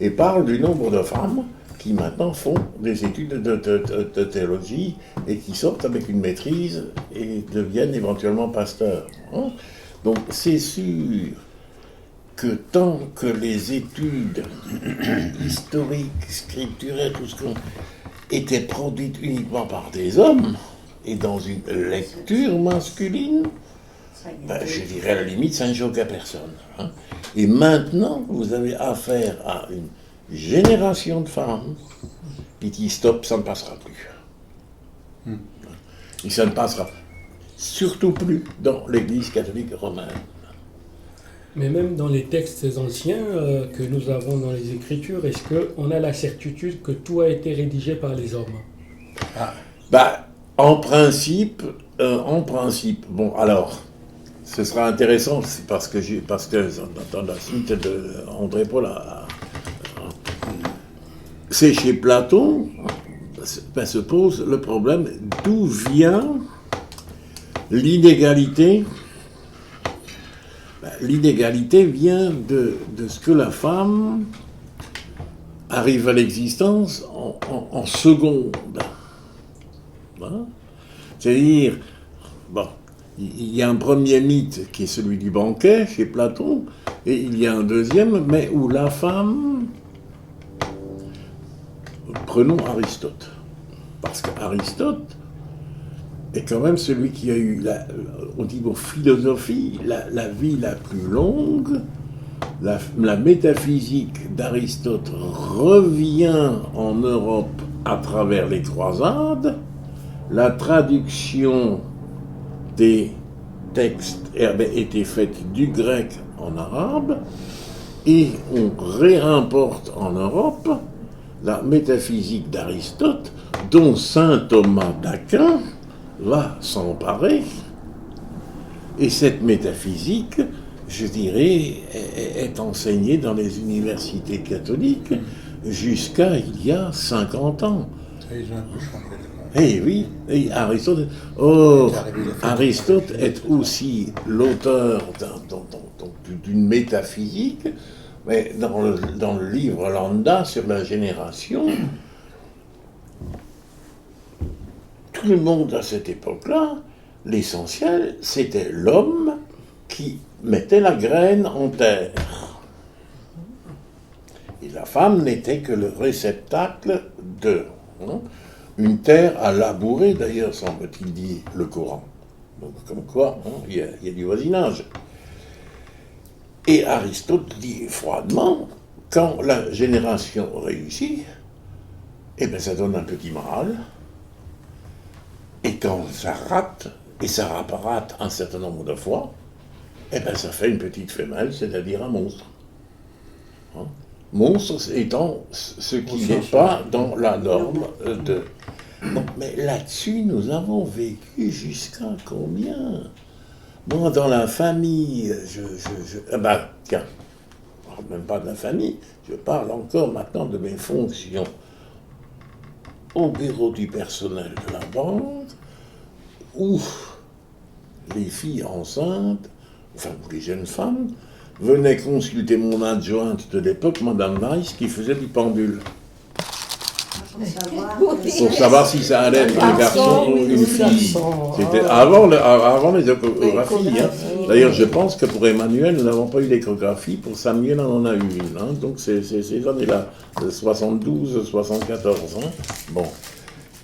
A: et parle du nombre de femmes qui maintenant font des études de théologie et qui sortent avec une maîtrise et deviennent éventuellement pasteurs. Hein. Donc c'est sûr que tant que les études historiques, scripturaires, tout ce qu'on étaient produites uniquement par des hommes et dans une lecture masculine, je dirais à la limite, ça ne choque à personne. Hein. Et maintenant, vous avez affaire à une génération de femmes qui dit stop, ça ne passera plus. Et ça ne passera surtout plus dans l'Église catholique romaine.
B: Mais même dans les textes anciens que nous avons dans les Écritures, est-ce qu'on a la certitude que tout a été rédigé par les hommes?
A: En principe, bon alors, ce sera intéressant, c'est parce que dans la suite de André Paul, c'est chez Platon, se pose le problème d'où vient l'inégalité. L'inégalité vient de ce que la femme arrive à l'existence en seconde. Hein? C'est-à-dire, il y a un premier mythe qui est celui du banquet chez Platon, et il y a un deuxième, mais où la femme... Prenons Aristote, parce qu'Aristote est quand même celui qui a eu, au niveau philosophie, la vie la plus longue. La métaphysique d'Aristote revient en Europe à travers les croisades. La traduction des textes avait été faite du grec en arabe, et on réimporte en Europe la métaphysique d'Aristote, dont saint Thomas d'Aquin va s'emparer. Et cette métaphysique, je dirais, est enseignée dans les universités catholiques jusqu'à il y a 50 ans.
F: Ils ont un peu changé.
A: Eh oui, et Aristote. Or, Aristote est aussi l'auteur d'une métaphysique, mais dans le livre Landa sur la génération, tout le monde à cette époque-là, l'essentiel, c'était l'homme qui mettait la graine en terre. Et la femme n'était que le réceptacle de. Hein. une terre à labourer, d'ailleurs, semble-t-il dit le Coran. Donc, comme quoi, hein, il y a du voisinage. Et Aristote dit froidement, quand la génération réussit, eh bien, ça donne un petit mâle. Et quand ça rate, et ça rate un certain nombre de fois, eh bien, ça fait une petite femelle, c'est-à-dire un monstre. Hein? Monstre étant ce qui n'est pas dans la norme de... Bon, mais là-dessus, nous avons vécu jusqu'à combien? Moi, dans la famille, tiens, je ne parle même pas de la famille, je parle encore maintenant de mes fonctions au bureau du personnel de la banque, où les filles enceintes, enfin, les jeunes femmes, venaient consulter mon adjointe de l'époque, Madame Weiss, qui faisait du pendule. Pour savoir si ça allait être un garçon ou une fille. C'était avant les échographies. Hein. D'ailleurs, je pense que pour Emmanuel, nous n'avons pas eu d'échographie. Pour Samuel, on en a eu une. Hein. Donc, c'est ces années-là, 72, 74 ans. Bon.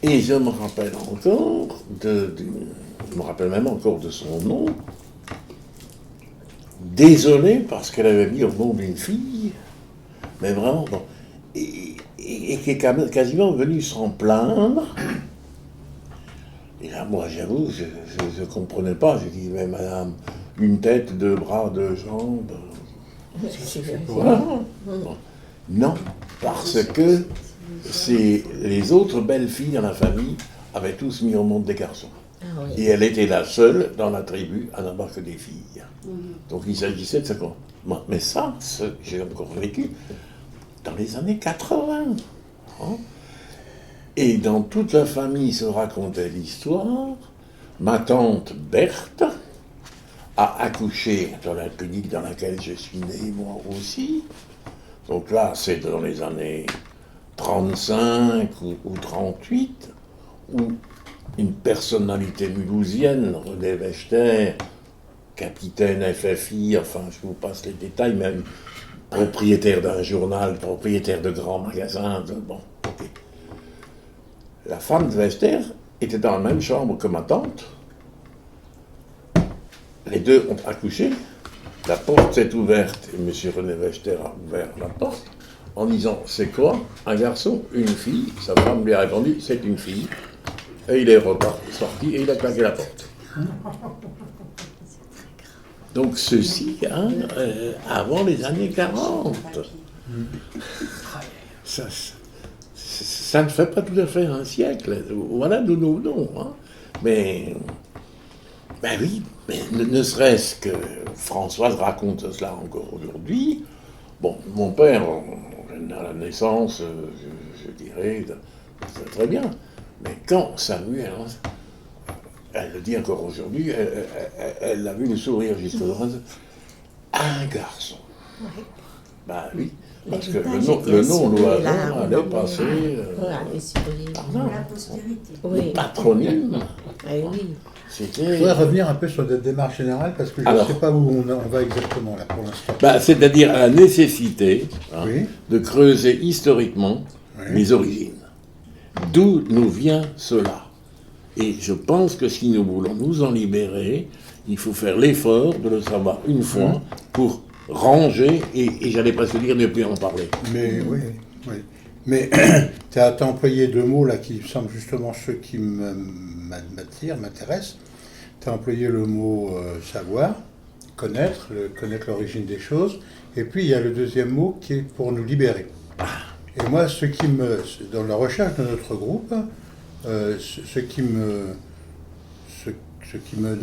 A: Et je me rappelle encore, je me rappelle même encore de son nom. Désolé, parce qu'elle avait mis au nom d'une fille. Mais vraiment, bon. Et qui est quasiment venu s'en plaindre. Et là, moi, j'avoue, je ne comprenais pas. J'ai dit, mais madame, une tête, 2 bras, 2 jambes. Voilà. Bon. Non, parce que les autres belles filles dans la famille avaient tous mis au monde des garçons. Ah oui. Et elle était la seule dans la tribu à n'avoir que des filles. Donc il s'agissait de ça. Mais ça, j'ai encore vécu dans les années 80. Hein. Et dans toute la famille se racontait l'histoire. Ma tante Berthe a accouché dans la clinique dans laquelle je suis né, moi aussi. Donc là, c'est dans les années 35 ou 38, où une personnalité mulhousienne, René Wechter, capitaine FFI, enfin je vous passe les détails, même propriétaire d'un journal, propriétaire de grands magasins, bon, ok. La femme de Wechter était dans la même chambre que ma tante. Les deux ont accouché. La porte s'est ouverte et M. René Wechter a ouvert la porte en disant « C'est quoi? Un garçon? Une fille ?» Sa femme lui a répondu « C'est une fille. » Et il est sorti et il a claqué la porte. Donc ceci, hein, avant les années 40. Ça ne fait pas tout à fait un siècle. Voilà d'où nous venons. Hein. Mais oui, mais ne serait-ce que Françoise raconte cela encore aujourd'hui. Bon, mon père, à la naissance, je dirais, c'est très bien. Mais quand Samuel, elle le dit encore aujourd'hui, elle a vu le sourire juste devant un garçon. Oui. Ben oui, parce que le nom l'oiseau allait passer par la postérité. Le patronyme.
C: Oui.
F: Je voudrais revenir un peu sur la démarche générale, parce que je ne sais pas où on va exactement là pour l'instant.
A: Ben, c'est-à-dire à la nécessité de creuser historiquement les origines. D'où nous vient cela? Et je pense que si nous voulons nous en libérer, il faut faire l'effort de le savoir une fois pour ranger, et j'allais pas se dire ne plus en parler.
F: Mais oui. Mais tu as employé 2 mots là qui semblent justement ceux qui m'intéressent. Tu as employé le mot savoir, connaître l'origine des choses, et puis il y a le deuxième mot qui est pour nous libérer. Et moi, dans la recherche de notre groupe, ce qui me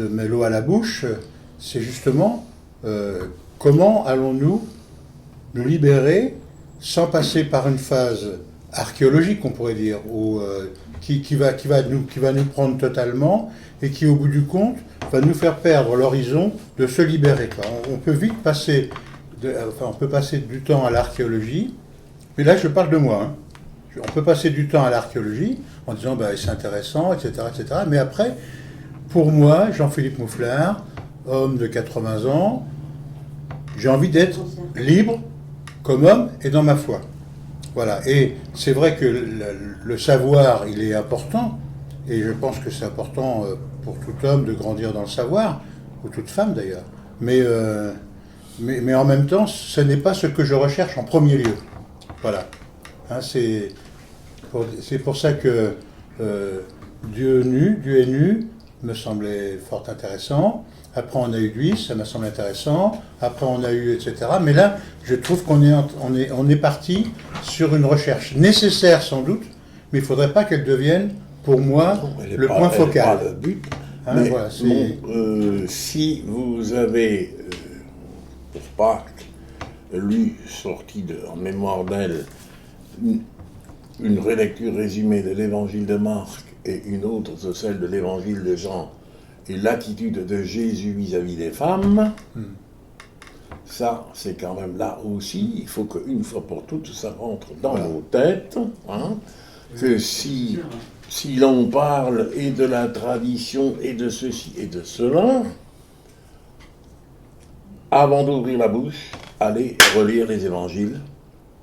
F: met l'eau à la bouche, c'est justement comment allons-nous nous libérer sans passer par une phase archéologique, on pourrait dire, qui va nous prendre totalement et qui, au bout du compte, va nous faire perdre l'horizon de se libérer. On peut vite passer, on peut passer du temps à l'archéologie, mais là je parle de moi. Hein. On peut passer du temps à l'archéologie en disant c'est intéressant, etc., etc. Mais après, pour moi, Jean-Philippe Mouflard, homme de 80 ans, j'ai envie d'être libre comme homme et dans ma foi. Voilà, et c'est vrai que le savoir, il est important, et je pense que c'est important pour tout homme de grandir dans le savoir, ou toute femme d'ailleurs. Mais en même temps, ce n'est pas ce que je recherche en premier lieu. Voilà. Hein, c'est pour ça que Dieu est nu, me semblait fort intéressant. Après, on a eu Luis, ça m'a semblé intéressant. Après, on a eu, etc. Mais là, je trouve qu'on est parti sur une recherche nécessaire, sans doute, mais il ne faudrait pas qu'elle devienne, pour moi, le point focal.
A: Elle n'est pas le but.
F: Hein,
A: Mais
F: voilà,
A: si vous avez, pour Pâques, lu, sorti en mémoire d'elle, une relecture résumée de l'évangile de Marc et une autre, celle de l'évangile de Jean, et l'attitude de Jésus vis-à-vis des femmes, ça, c'est quand même là aussi, il faut qu'une fois pour toutes, ça rentre dans nos têtes, hein, que si l'on parle et de la tradition et de ceci et de cela, avant d'ouvrir la bouche, allez relire les évangiles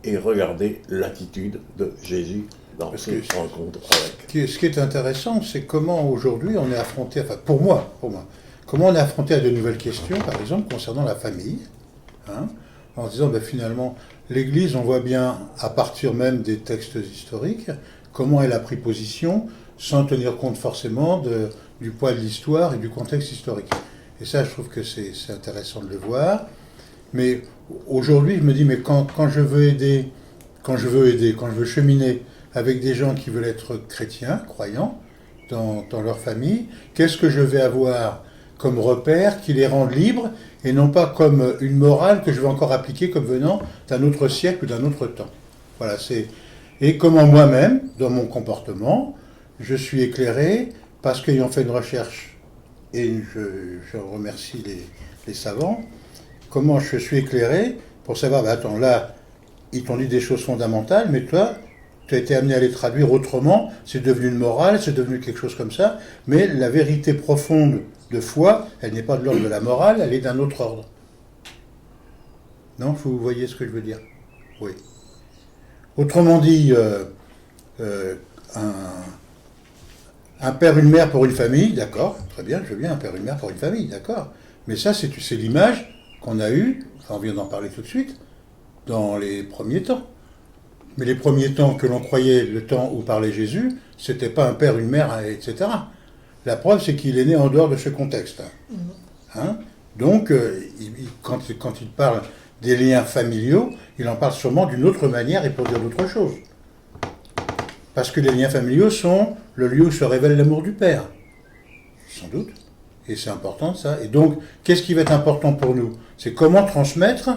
A: et regarder l'attitude de Jésus dans ses rencontres avec.
F: Ce qui est intéressant, c'est comment aujourd'hui on est affronté, enfin pour moi, comment on est affronté à de nouvelles questions, par exemple concernant la famille, hein, en se disant finalement l'Église, on voit bien à partir même des textes historiques, comment elle a pris position sans tenir compte forcément du poids de l'histoire et du contexte historique. Et ça, je trouve que c'est intéressant de le voir. Mais aujourd'hui, je me dis, mais quand je veux aider, quand je veux cheminer avec des gens qui veulent être chrétiens, croyants, dans leur famille, qu'est-ce que je vais avoir comme repère qui les rende libres et non pas comme une morale que je vais encore appliquer comme venant d'un autre siècle ou d'un autre temps. Voilà, et comment moi-même, dans mon comportement, je suis éclairé parce qu'ayant fait une recherche, et je remercie les savants, comment je suis éclairé pour savoir, attends, là, ils t'ont dit des choses fondamentales, mais toi, tu as été amené à les traduire autrement, c'est devenu une morale, c'est devenu quelque chose comme ça, mais la vérité profonde de foi, elle n'est pas de l'ordre de la morale, elle est d'un autre ordre. Non, vous voyez ce que je veux dire? Oui. Autrement dit, un père, une mère pour une famille, d'accord, très bien, je veux bien un père, une mère pour une famille, d'accord. Mais ça, c'est l'image qu'on a eue, on vient d'en parler tout de suite, dans les premiers temps. Mais les premiers temps que l'on croyait, le temps où parlait Jésus, c'était pas un père, une mère, etc. La preuve, c'est qu'il est né en dehors de ce contexte. Hein? Donc, quand il parle des liens familiaux, il en parle sûrement d'une autre manière et pour dire d'autres choses. Parce que les liens familiaux sont le lieu où se révèle l'amour du Père. Sans doute. Et c'est important ça. Et donc, qu'est-ce qui va être important pour nous? C'est comment transmettre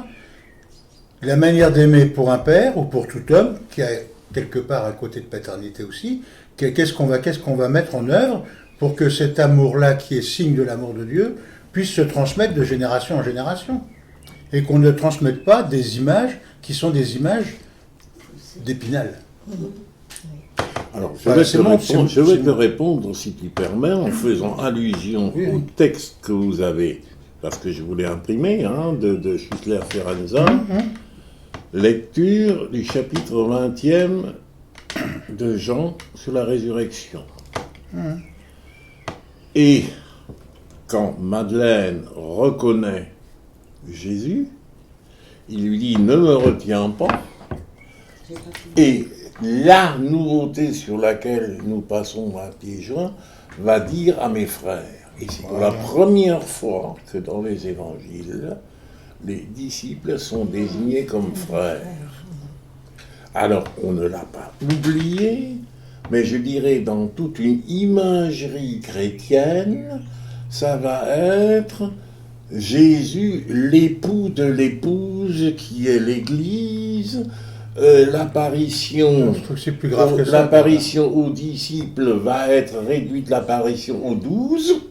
F: la manière d'aimer pour un père ou pour tout homme, qui a quelque part un côté de paternité aussi. Qu'est-ce qu'on va mettre en œuvre pour que cet amour-là, qui est signe de l'amour de Dieu, puisse se transmettre de génération en génération. Et qu'on ne transmette pas des images qui sont des images d'Épinal.
A: Alors, je vais te répondre, si tu permets, en faisant allusion au texte que vous avez, parce que je voulais imprimer, de Schussler-Ferenza, lecture du chapitre 20e de Jean sur la résurrection. Et quand Madeleine reconnaît Jésus, il lui dit « Ne me retiens pas ». Et la nouveauté sur laquelle nous passons à pieds joints va dire à mes frères, et c'est pour la première fois que dans les évangiles, les disciples sont désignés comme frères. Alors, on ne l'a pas oublié, mais je dirais dans toute une imagerie chrétienne, ça va être Jésus, l'époux de l'épouse qui est l'Église. L'apparition aux disciples va être réduite, l'apparition aux 12,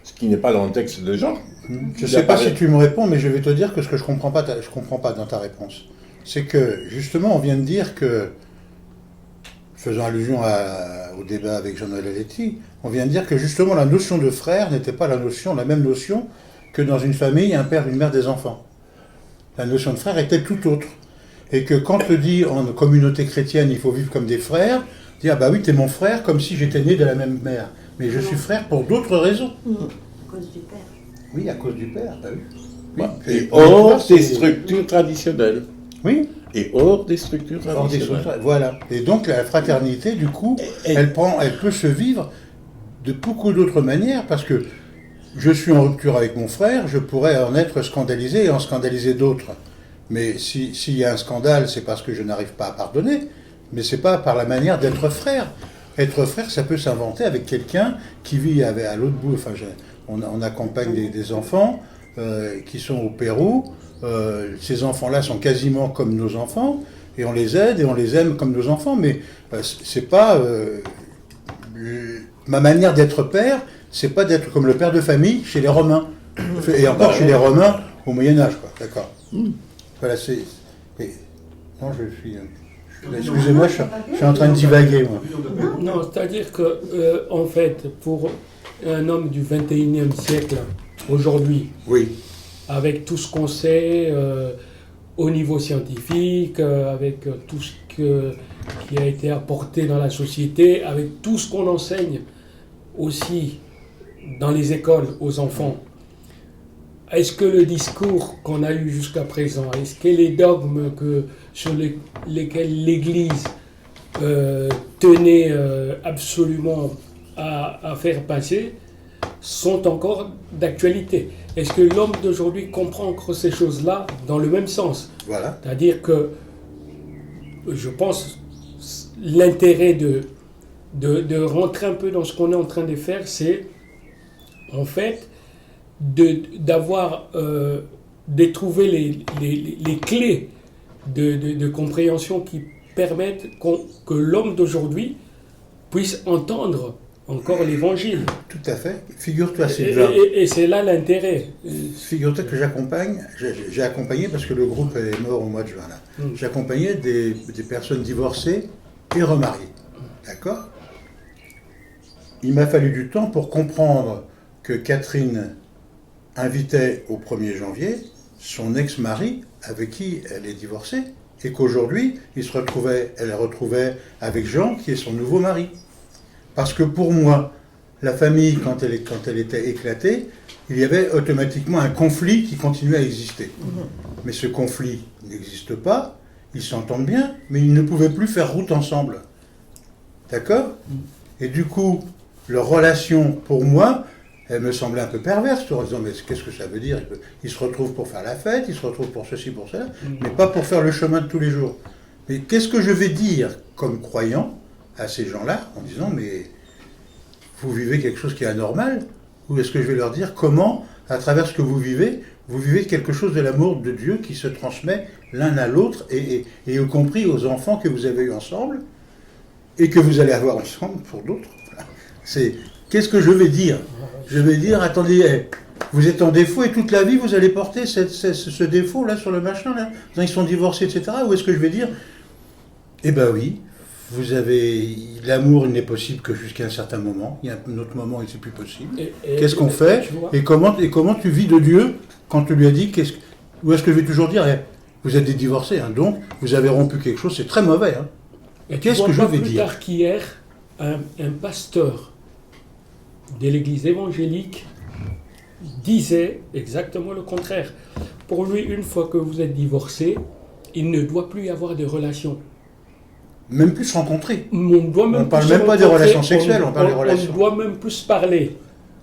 A: ce qui n'est pas dans le texte de Jean.
F: Je ne sais pas si tu me réponds, mais je vais te dire que ce que je comprends pas dans ta réponse, c'est que justement on vient de dire que, faisant allusion au débat avec Jean-Noël Aletti, on vient de dire que justement la notion de frère n'était pas la même notion que dans une famille, un père, une mère, des enfants. La notion de frère était tout autre. Et que quand on te dit en communauté chrétienne, il faut vivre comme des frères, dire ah bah oui, t'es mon frère comme si j'étais né de la même mère. Mais je suis frère pour d'autres raisons.
E: À cause du père.
F: Oui, à cause du père, bah oui.
A: Et hors des structures traditionnelles.
F: Oui.
A: Et hors des structures
F: Hors des
A: traditionnelles.
F: structures, voilà. Et donc la fraternité, du coup, elle peut se vivre de beaucoup d'autres manières, parce que je suis en rupture avec mon frère, je pourrais en être scandalisé et en scandaliser d'autres. Mais s'il y a un scandale, c'est parce que je n'arrive pas à pardonner, mais c'est pas par la manière d'être frère. Être frère, ça peut s'inventer avec quelqu'un qui vit à l'autre bout. Enfin, on accompagne des enfants qui sont au Pérou. Ces enfants-là sont quasiment comme nos enfants, et on les aide et on les aime comme nos enfants, mais c'est pas ma manière d'être père, c'est pas d'être comme le père de famille chez les Romains, et encore chez les Romains au Moyen-Âge, quoi. D'accord. Voilà, non, je suis. Excusez-moi, je suis en train de divaguer, moi.
B: Non, c'est-à-dire que, en fait, pour un homme du 21e siècle, aujourd'hui,
F: Oui.
B: avec tout ce qu'on sait au niveau scientifique, avec tout ce qui a été apporté dans la société, avec tout ce qu'on enseigne aussi dans les écoles aux enfants, est-ce que le discours qu'on a eu jusqu'à présent, est-ce que les dogmes sur lesquels l'Église tenait absolument à faire passer sont encore d'actualité? Est-ce que l'homme d'aujourd'hui comprend encore ces choses-là dans le même sens?
F: Voilà.
B: C'est-à-dire que je pense l'intérêt de rentrer un peu dans ce qu'on est en train de faire, c'est en fait de trouver les clés de compréhension qui permettent que l'homme d'aujourd'hui puisse entendre encore l'évangile.
F: Tout à fait. Figure-toi, Sylvain.
B: Et c'est là l'intérêt.
F: Figure-toi que j'ai accompagné, parce que le groupe est mort au mois de juin, là. J'accompagnais des personnes divorcées et remariées. D'accord? Il m'a fallu du temps pour comprendre que Catherine invitait au 1er janvier son ex-mari avec qui elle est divorcée, et qu'aujourd'hui, elle retrouvait avec Jean, qui est son nouveau mari. Parce que pour moi, la famille, quand elle était éclatée, il y avait automatiquement un conflit qui continuait à exister. Mais ce conflit n'existe pas, ils s'entendent bien, mais ils ne pouvaient plus faire route ensemble. D'accord? Et du coup, leur relation, pour moi, elle me semblait un peu perverse, en disant, mais qu'est-ce que ça veut dire? Ils se retrouvent pour faire la fête, ils se retrouvent pour ceci, pour cela, mais pas pour faire le chemin de tous les jours. Mais qu'est-ce que je vais dire comme croyant à ces gens-là, en disant, mais vous vivez quelque chose qui est anormal? Ou est-ce que je vais leur dire comment, à travers ce que vous vivez quelque chose de l'amour de Dieu qui se transmet l'un à l'autre, et y compris aux enfants que vous avez eus ensemble, et que vous allez avoir ensemble pour d'autres. Voilà. Qu'est-ce que je vais dire? Je vais dire, attendez, vous êtes en défaut et toute la vie vous allez porter ce défaut-là sur le machin, là. Ils sont divorcés, etc. Ou est-ce que je vais dire, eh ben oui, l'amour, il n'est possible que jusqu'à un certain moment. Il y a un autre moment où c'est plus possible. Qu'est-ce qu'on fait? Et comment tu vis de Dieu quand tu lui as dit, ou est-ce que je vais toujours dire, vous êtes des divorcés, hein, donc vous avez rompu quelque chose, c'est très mauvais. Hein.
B: Et
F: qu'est-ce que je vais dire?
B: Plus tard qu'hier, un pasteur de l'église évangélique disait exactement le contraire. Pour lui, une fois que vous êtes divorcé, il ne doit plus y avoir de relations.
F: Même plus se rencontrer.
B: On ne
F: parle même pas des relations sexuelles, on parle des relations.
B: On doit même plus parler.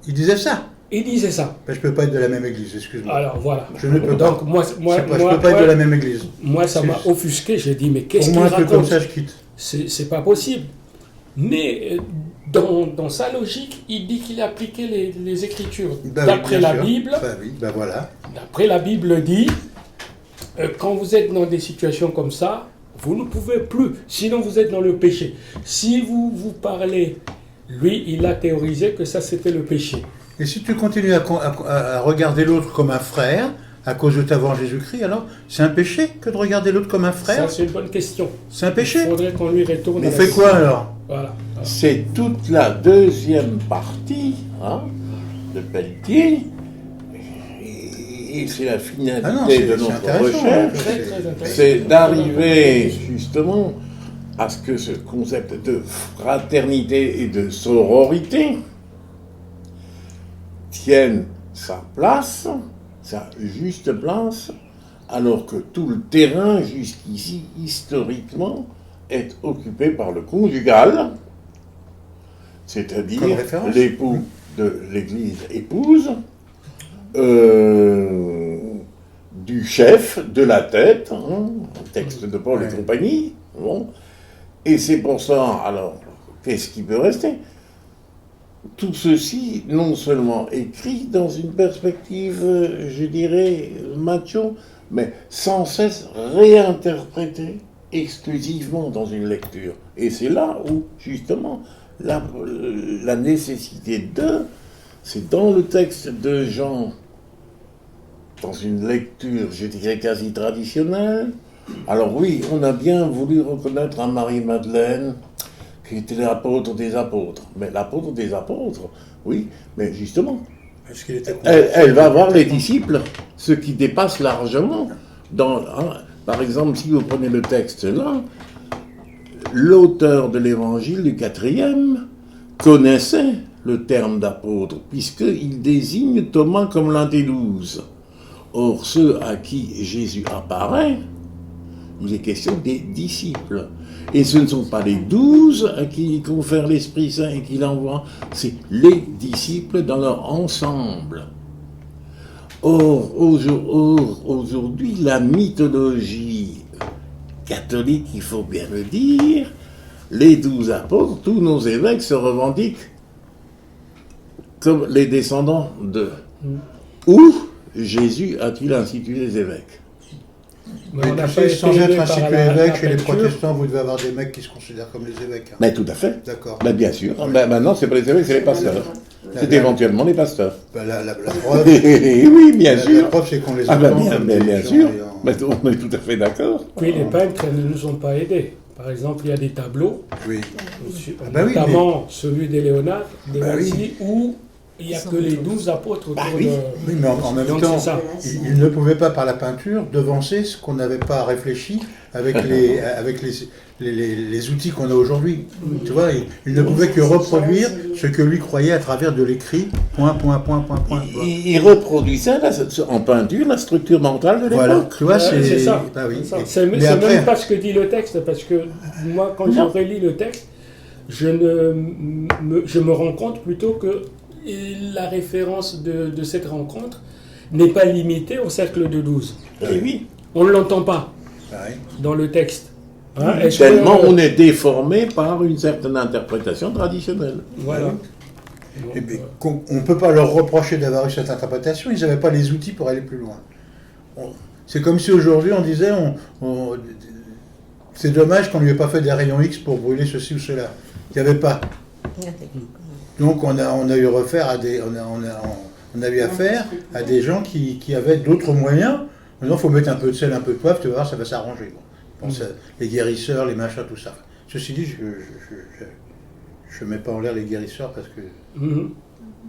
F: Il disait ça?
B: Il disait ça.
F: Ben, je ne peux pas être de la même église, excuse-moi.
B: Alors voilà.
F: Je ne peux
B: Donc,
F: pas.
B: moi,
F: je ne peux pas être de la même église.
B: Moi, ça m'a offusqué. J'ai dit, mais qu'est-ce qu'il
F: raconte? Pour moi, un truc comme ça, je quitte.
B: C'est pas possible. Mais dans sa logique, il dit qu'il a appliqué les Écritures. D'après la Bible,
F: voilà.
B: D'après la Bible dit, quand vous êtes dans des situations comme ça, vous ne pouvez plus, sinon vous êtes dans le péché. Si vous parlez, lui, il a théorisé que ça c'était le péché.
F: Et si tu continues à regarder l'autre comme un frère, à cause de t'avoir Jésus-Christ, alors c'est un péché que de regarder l'autre comme un frère?
B: Ça c'est une bonne question.
F: C'est un péché?
B: Il faudrait qu'on lui retourne.
F: On fait quoi alors?
B: Voilà.
A: C'est toute la deuxième partie de Pelletier. et c'est la finalité
F: Ah non,
A: de
F: c'est
A: notre
F: intéressant,
A: recherche,
B: Très, très intéressant.
A: c'est d'arriver justement à ce que ce concept de fraternité et de sororité tienne sa place, sa juste place, alors que tout le terrain jusqu'ici, historiquement, est occupé par le conjugal,
F: Comme
A: c'est-à-dire
F: référence.
A: l'époux de l'Église épouse, du chef, de la tête, texte de Paul et
F: Ouais.
A: compagnie. Bon. Et c'est pour ça, alors, qu'est-ce qui peut rester? Tout ceci, non seulement écrit dans une perspective, je dirais, macho, mais sans cesse réinterprété exclusivement dans une lecture. Et c'est là où, justement, la nécessité de, c'est dans le texte de Jean, dans une lecture, je dirais, quasi traditionnelle. Alors oui, on a bien voulu reconnaître à Marie-Madeleine qui était l'apôtre des apôtres. Mais l'apôtre des apôtres, oui, mais justement,
F: Est-ce qu'il était
A: elle va voir les disciples, ce qui dépasse largement. Par exemple, si vous prenez le texte là, l'auteur de l'évangile du 4e connaissait le terme d'apôtre, puisqu'il désigne Thomas comme l'un des 12. Or, ceux à qui Jésus apparaît, il est question des disciples. Et ce ne sont pas les 12 à qui il confère l'Esprit Saint et qu'il envoie, c'est les disciples dans leur ensemble. Or, aujourd'hui, la mythologie catholique, il faut bien le dire, les 12 apôtres, tous nos évêques se revendiquent comme les descendants d'eux. Où Jésus a-t-il institué les évêques?
B: Mais on n'a
F: tu
B: pas
F: sais,
B: été
F: sans
B: aidé
F: être
B: par
F: institué
B: la
F: évêque, chez les
B: peinture.
F: protestants, vous devez avoir des mecs qui se considèrent comme les évêques. Hein.
A: Mais tout à fait.
F: D'accord.
A: Ben, bien sûr. Ben, maintenant, c'est pas les évêques, c'est les pasteurs. C'est
F: La-
A: éventuellement les pasteurs.
F: Ben, la preuve,
A: Oui, bien
F: la
A: sûr.
F: preuve, c'est qu'on les
A: Ah ben,
F: entend
A: bien,
F: comme
A: bien,
F: des
A: bien
F: gens
A: sûr.
F: ayant-
A: Mais on est tout à fait d'accord.
B: Puis les peintres ne nous ont pas aidés. Par exemple, il y a des tableaux,
F: Oui.
B: notamment
F: bah oui,
B: celui de Léonard, de
F: Bah oui.
B: Vinci, où il n'y a que les 12 apôtres autour
A: oui.
B: de...
F: Oui, mais en même
B: Donc,
F: temps,
B: c'est ça.
F: il ne pouvait pas, par la peinture, devancer ce qu'on n'avait pas réfléchi avec les outils qu'on a aujourd'hui. Tu vois, il ne pouvait que reproduire ce que lui croyait à travers de l'écrit, point.
A: Il reproduit ça là, en peinture, la structure mentale de l'époque.
F: Voilà, tu vois,
B: C'est ça.
F: Bah oui.
B: C'est ça.
F: Et-
B: C'est
F: mais
B: c'est
F: après,
B: même pas ce que dit le texte, parce que moi, quand je relis le texte, je me rends compte plutôt que la référence de cette rencontre n'est pas limitée au cercle de 12.
A: Et oui.
B: On ne l'entend pas
F: bah oui.
B: dans le texte. Hein, est-ce
A: Tellement
B: que-
A: on est déformé par une certaine interprétation traditionnelle.
B: Voilà.
F: Eh bien, on ne peut pas leur reprocher d'avoir eu cette interprétation, ils n'avaient pas les outils pour aller plus loin. C'est comme si aujourd'hui on disait c'est dommage qu'on ne lui ait pas fait des rayons X pour brûler ceci ou cela. Il n'y avait pas. Donc on a eu affaire à on a eu affaire à des gens qui avaient d'autres moyens. Maintenant, il faut mettre un peu de sel, un peu de poivre, tu vas voir, ça va s'arranger. Bon, les guérisseurs, les machins, tout ça. Ceci dit, je ne mets pas en l'air les guérisseurs parce que
B: Mhm.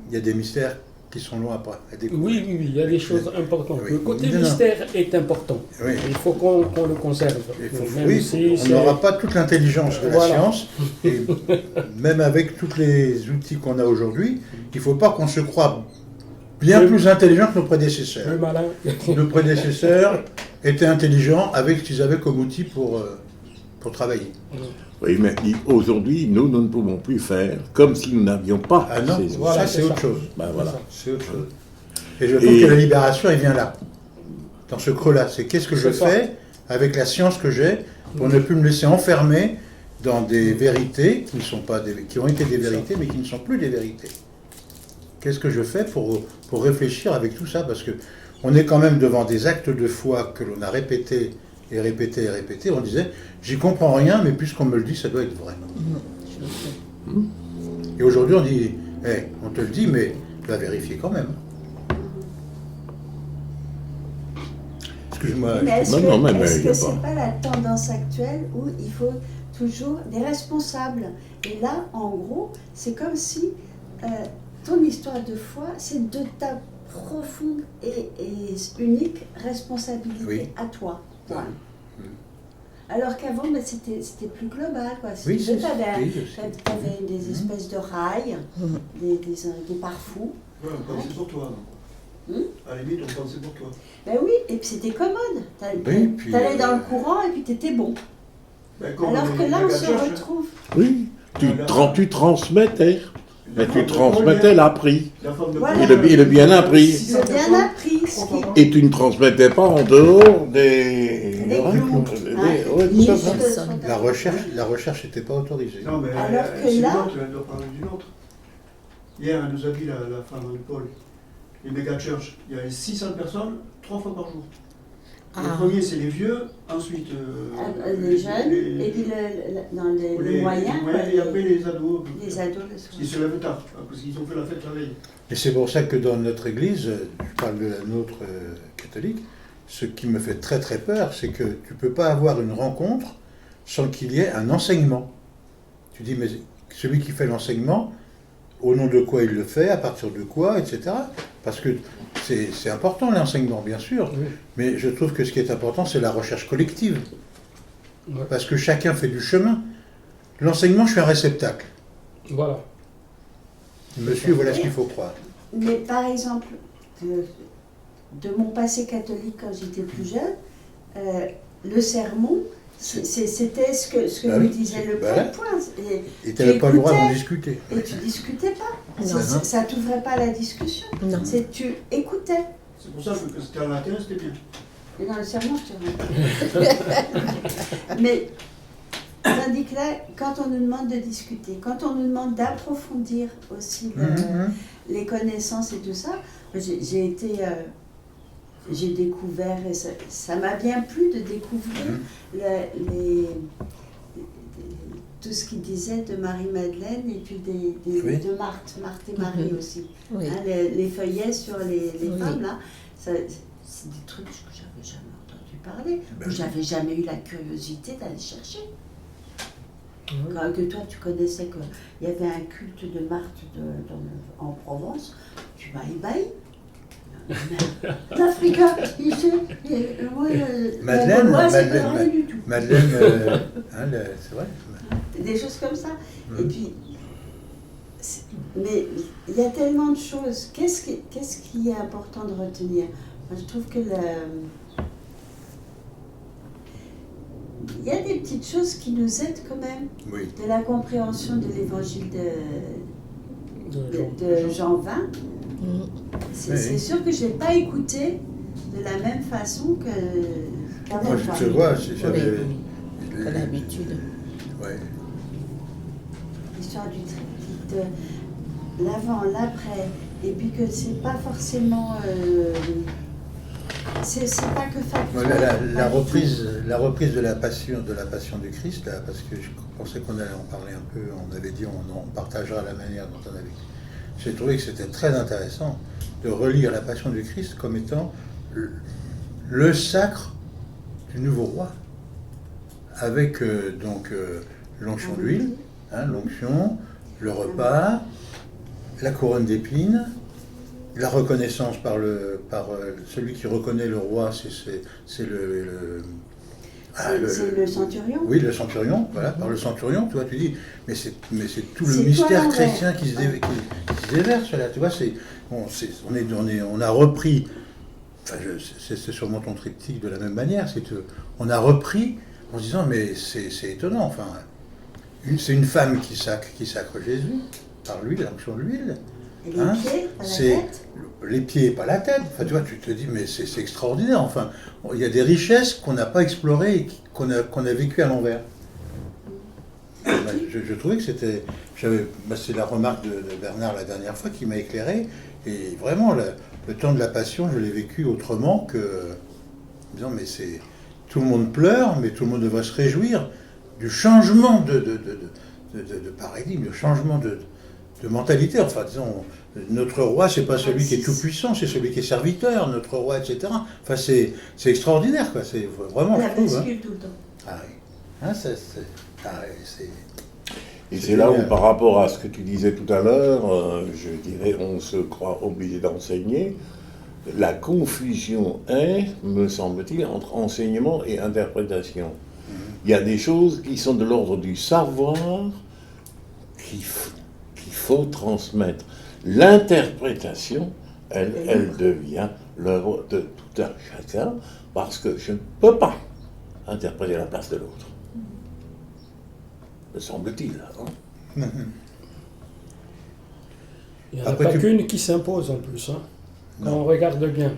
F: il y a des mystères qui sont longs à découvrir.
B: Oui, il y a des choses importantes.
F: Oui.
B: Le côté
F: Non, non.
B: mystère est important.
F: Oui.
B: Il faut qu'on le conserve.
F: Il faut-
B: Même
F: oui,
B: si
F: on
B: c'est-
F: n'aura pas toute l'intelligence de la
B: Voilà.
F: science, et même avec tous les outils qu'on a aujourd'hui, il ne faut pas qu'on se croie bien
B: Le-
F: plus intelligent que nos
B: le
F: prédécesseurs.
B: malin.
F: Nos prédécesseurs étaient intelligents avec ce qu'ils avaient comme outil pour travailler.
A: Oui, mais aujourd'hui, nous ne pouvons plus faire comme si nous n'avions pas
F: Ah non,
A: ces outils.
B: Voilà,
F: ça c'est
B: c'est
F: autre
B: ça.
F: chose.
A: Ben voilà.
F: C'est autre chose. Et je trouve que la libération, elle vient là, dans ce creux-là. C'est qu'est-ce que je
B: C'est ça.
F: fais avec la science que j'ai pour ne plus me laisser enfermer dans des vérités qui ne sont pas qui ont été des vérités, mais qui ne sont plus des vérités. Qu'est-ce que je fais pour réfléchir avec tout ça? Parce que on est quand même devant des actes de foi que l'on a répétés et répétés et répétés. On disait, j'y comprends rien, mais puisqu'on me le dit, ça doit être vrai. Et aujourd'hui, on dit, on te le dit, mais va vérifier quand même. Excuse-moi.
E: Mais est-ce
A: Non,
E: que,
A: non, mais
E: est-ce
A: il y a
E: que c'est
A: pas.
E: pas la tendance actuelle où il faut toujours des responsables? Et là, en gros, c'est comme si ton histoire de foi, c'est de ta profonde et unique responsabilité
F: Oui.
E: à toi. Point.
F: Mm.
E: Alors qu'avant, ben, c'était plus global. Quoi. Si
F: Oui,
E: tu
F: c'est
E: veux, t'avais
F: oui, je sais.
E: t'avais des espèces de rails, des pare-fous.
D: Ouais, on pensait pour toi. Donc. À la limite, on pensait pour toi.
E: Ben oui, et puis c'était commode.
F: Oui, puis,
E: T'allais dans le courant et puis t'étais bon.
D: Ben, comme
E: Alors que
D: les
E: là, on se
D: méga-churches,
E: retrouve.
A: Oui, tu transmettais, mais
D: la
A: tu
D: femme de
A: transmettais
D: Paul,
A: l'appris.
D: la femme de
E: Voilà.
D: Paul,
A: Et le bien appris.
D: 600
E: Le bien
D: personnes,
E: appris, ce
D: 300
E: qui-
D: par an.
A: Et tu ne transmettais pas en dehors des...
E: Des clous, hein.
A: ouais, tout à fait.
C: Personne.
F: La recherche n'était pas autorisée.
D: Non, mais
E: Alors que
D: c'est
E: là-
D: une autre, elle doit parler d'une autre. Hier, elle nous a dit, la femme de Paul, les méga-churches, il y avait 600 personnes, 3 fois par jour. Le
C: Ah.
D: premier, c'est les vieux, ensuite
E: Les jeunes, et puis dans les moyens, quoi,
D: et après les ados.
E: les ados le soir.
D: Ils se lèvent tard, parce qu'ils ont fait la fête la veille.
F: Et c'est pour ça que dans notre église, je parle de la nôtre catholique, ce qui me fait très très peur, c'est que tu ne peux pas avoir une rencontre sans qu'il y ait un enseignement. Tu dis, mais celui qui fait l'enseignement, au nom de quoi il le fait, à partir de quoi, etc. Parce que c'est important l'enseignement, bien sûr,
B: Oui.
F: mais je trouve que ce qui est important, c'est la recherche collective.
B: Ouais.
F: Parce que chacun fait du chemin. L'enseignement, je suis un réceptacle.
B: Voilà.
F: Monsieur, voilà ce qu'il faut croire.
E: Mais par exemple, de mon passé catholique quand j'étais plus jeune, le sermon, c'était ce que
F: Bah
E: nous
F: oui,
E: disait le
F: voilà.
E: point.
F: Et tu n'avais pas le droit d'en
E: écoutais.
F: discuter.
E: Et tu discutais pas.
C: Non.
E: Ça t'ouvrait pas la discussion.
C: Non.
E: C'est tu écoutais.
D: C'est pour ça que c'était à la télé, c'était bien.
E: Et dans le sermon, je te rends. Mais tandis que là, quand on nous demande de discuter, quand on nous demande d'approfondir aussi les connaissances et tout ça, j'ai été, j'ai découvert, et ça m'a bien plu de découvrir tout ce qu'il disait de Marie-Madeleine et puis
F: Oui.
E: de Marthe et Marie
C: Mhm.
E: aussi.
C: Oui.
E: Hein, les feuillets sur les
C: Oui.
E: femmes, là, c'est des trucs que j'avais jamais entendu parler,
F: Ben
E: où
F: oui.
E: j'avais jamais eu la curiosité d'aller chercher.
B: Ouais.
E: Quand que toi, tu connaissais qu'il y avait un culte de Marthe en Provence, tu m'as ébahi. L'Africain, il sait,
F: Madeleine,
E: rien
F: Madeleine,
E: du tout.
F: Madeleine, c'est vrai.
E: Des choses comme ça.
F: Mhm.
E: Et puis, mais il y a tellement de choses. Qu'est-ce qui est important de retenir? Moi, je trouve que il y a des petites choses qui nous aident quand même
F: Oui.
E: de la compréhension de l'évangile
B: De
E: de Jean 20.
C: Mm.
E: C'est
F: Oui.
E: c'est sûr que je ne l'ai pas écouté de la même façon qu'avant.
F: Moi, je te vois, j'avais.
C: Oui, comme d'habitude.
F: Ouais.
E: L'histoire du triptyque, de l'avant, l'après, et puis que c'est pas forcément. C'est pas que factuel.
F: Voilà, la
E: pas du
F: reprise de la passion du Christ, là, parce que je pensais qu'on allait en parler un peu, on avait dit on partagera la manière dont on avait. J'ai trouvé que c'était très intéressant de relire la passion du Christ comme étant le sacre du nouveau roi, avec l'onction d'huile, l'onction, le repas, la couronne d'épines, la reconnaissance par celui qui reconnaît le roi, c'est le
E: centurion.
F: Oui, le centurion, voilà, par le centurion, tu vois, tu dis, mais c'est tout le
E: C'est
F: mystère
E: toi, ouais.
F: chrétien qui se déverse là, tu vois, on a repris, enfin, c'est sûrement ton triptyque de la même manière, on a repris en se disant, mais c'est étonnant, enfin, c'est une femme qui sacre Jésus, par l'huile, l'onction de l'huile.
E: Et les pieds, pas la
F: C'est
E: tête.
F: les pieds et pas la tête. Enfin, tu vois, tu te dis, mais c'est extraordinaire. Enfin, il y a des richesses qu'on n'a pas explorées et qu'on a vécues à l'envers. Je trouvais que c'était... c'est la remarque de Bernard la dernière fois qui m'a éclairé. Et vraiment, le temps de la passion, je l'ai vécu autrement que... en disant, mais c'est... Tout le monde pleure, mais tout le monde devrait se réjouir du changement de paradigme, du changement de mentalité. Enfin, disons, notre roi, c'est pas celui qui est tout puissant, c'est celui qui est serviteur, notre roi, etc. Enfin, c'est extraordinaire, quoi. C'est vraiment,
E: La
F: je trouve.
E: bascule tout le temps.
F: Ah oui. C'est
A: Et c'est là où, par rapport à ce que tu disais tout à l'heure, je dirais, on se croit obligé d'enseigner. La confusion est, me semble-t-il, entre enseignement et interprétation. Il y a des choses qui sont de l'ordre du savoir qu'il faut transmettre. L'interprétation, elle devient l'œuvre de tout un chacun, parce que je ne peux pas interpréter la place de l'autre. Me semble-t-il. Hein.
B: Il n'y en a
F: Après,
B: pas qu'une qui s'impose en plus, hein, quand on regarde bien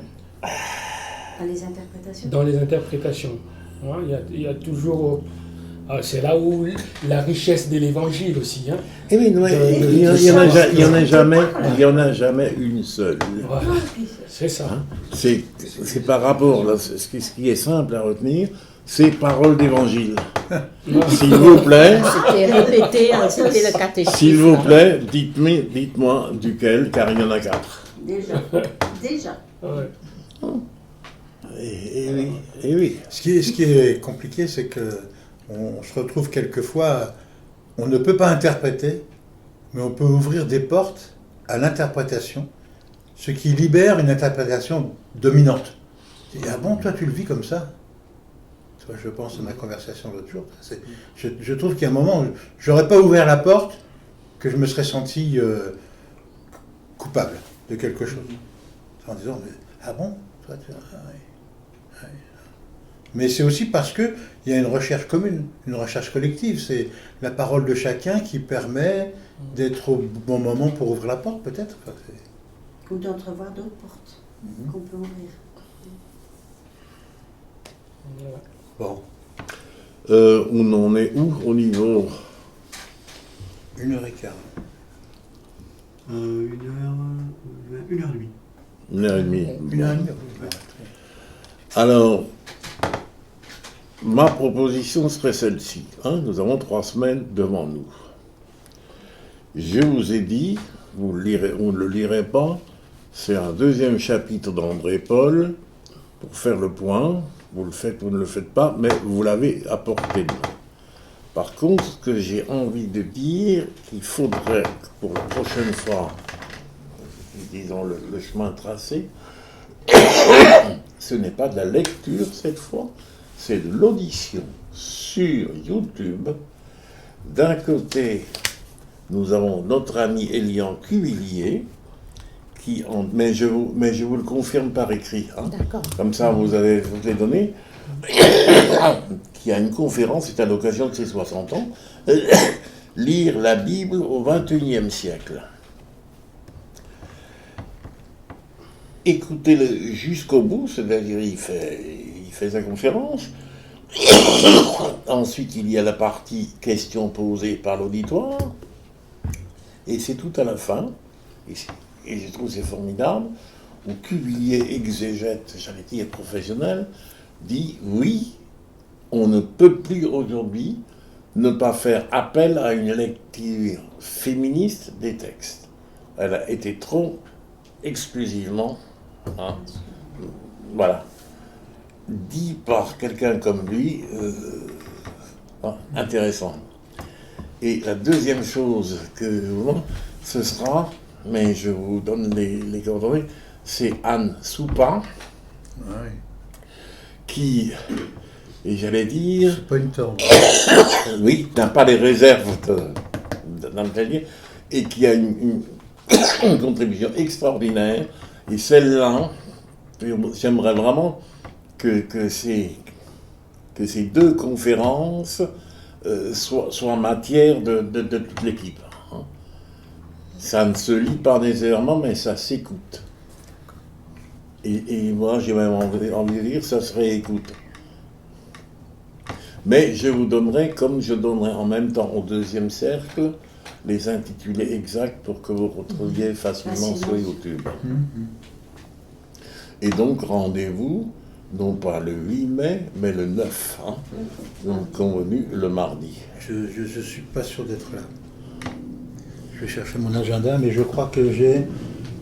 E: Dans les interprétations.
B: dans les interprétations. Hein, il y a toujours... c'est là où la richesse de l'évangile aussi. Hein.
A: Eh oui, non, il y en a jamais une seule.
B: Voilà, c'est ça.
A: Hein. C'est par rapport, là, ce qui est simple à retenir, c'est parole d'évangile. S'il vous plaît,
C: C'était répété, c'était le catéchisme.
A: s'il vous plaît, dites-moi duquel, car il y en a 4.
E: Déjà.
B: Ouais.
A: Et oui.
F: Ce qui est compliqué, c'est que on se retrouve quelquefois, on ne peut pas interpréter, mais on peut ouvrir des portes à l'interprétation, ce qui libère une interprétation dominante. Et, ah bon, toi tu le vis comme ça? Toi, je pense à ma conversation l'autre jour. Je trouve qu'il y a un moment où j'aurais pas ouvert la porte que je me serais senti coupable de quelque chose. En disant, mais, ah bon, toi tu... Ah, oui. Ouais. Mais c'est aussi parce qu'il y a une recherche commune, une recherche collective. C'est la parole de chacun qui permet d'être au bon moment pour ouvrir la porte, peut-être. Enfin,
E: Ou d'entrevoir d'autres portes qu'on peut ouvrir.
B: Voilà.
F: bon,
A: On en est où au niveau
F: 1h15.
D: 1h30.
A: 1h30.
F: 1h30.
A: Alors, ma proposition serait celle-ci. Hein, nous avons 3 semaines devant nous. Je vous ai dit, vous ne le lirez pas, c'est un 2e chapitre d'André Paul, pour faire le point. Vous le faites ou ne le faites pas, mais vous l'avez à portée de main. Par contre, ce que j'ai envie de dire, qu'il faudrait, pour la prochaine fois, disons le chemin tracé, ce n'est pas de la lecture cette fois, c'est de l'audition sur YouTube. D'un côté, nous avons notre ami Elian Cuvillier, mais je vous le confirme par écrit. Hein.
C: D'accord.
A: Comme ça, vous avez donné, qui a une conférence, c'est à l'occasion de ses 60 ans, lire la Bible au XXIe siècle. Écoutez-le jusqu'au bout, c'est-à-dire il fait sa conférence. Ensuite, il y a la partie questions posées par l'auditoire. Et c'est tout à la fin, et je trouve c'est formidable, où Cuvillier, exégète, j'allais dire professionnel, dit oui, on ne peut plus aujourd'hui ne pas faire appel à une lecture féministe des textes. Elle a été trop exclusivement, hein, voilà, dit par quelqu'un comme lui, intéressant. Et la deuxième chose que ce sera, mais je vous donne les coordonnées, c'est Anne Soupa,
F: Oui.
A: qui, et j'allais dire,
F: C'est pas une torde.
A: oui, n'a pas les réserves d'Anne, et qui a une contribution extraordinaire. Et celle-là, j'aimerais vraiment que ces 2 conférences soient matière de toute l'équipe. Hein. Ça ne se lit pas nécessairement, mais ça s'écoute. Et moi, j'ai même envie de dire, ça se réécoute. Mais je vous donnerai, comme je donnerai en même temps au 2e cercle, les intitulés exacts pour que vous retrouviez facilement sur YouTube. Et donc, rendez-vous, non pas le 8 mai, mais le 9, hein, donc convenu le mardi.
F: Je ne suis pas sûr d'être là. Je vais chercher mon agenda, mais je crois que j'ai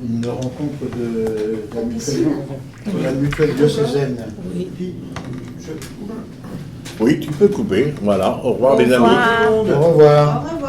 F: une rencontre de la mutuelle diocésaine.
C: Oui.
A: Oui, tu peux couper, voilà, au revoir
C: Au
A: les amis.
C: revoir.
F: Au revoir.
E: Au revoir.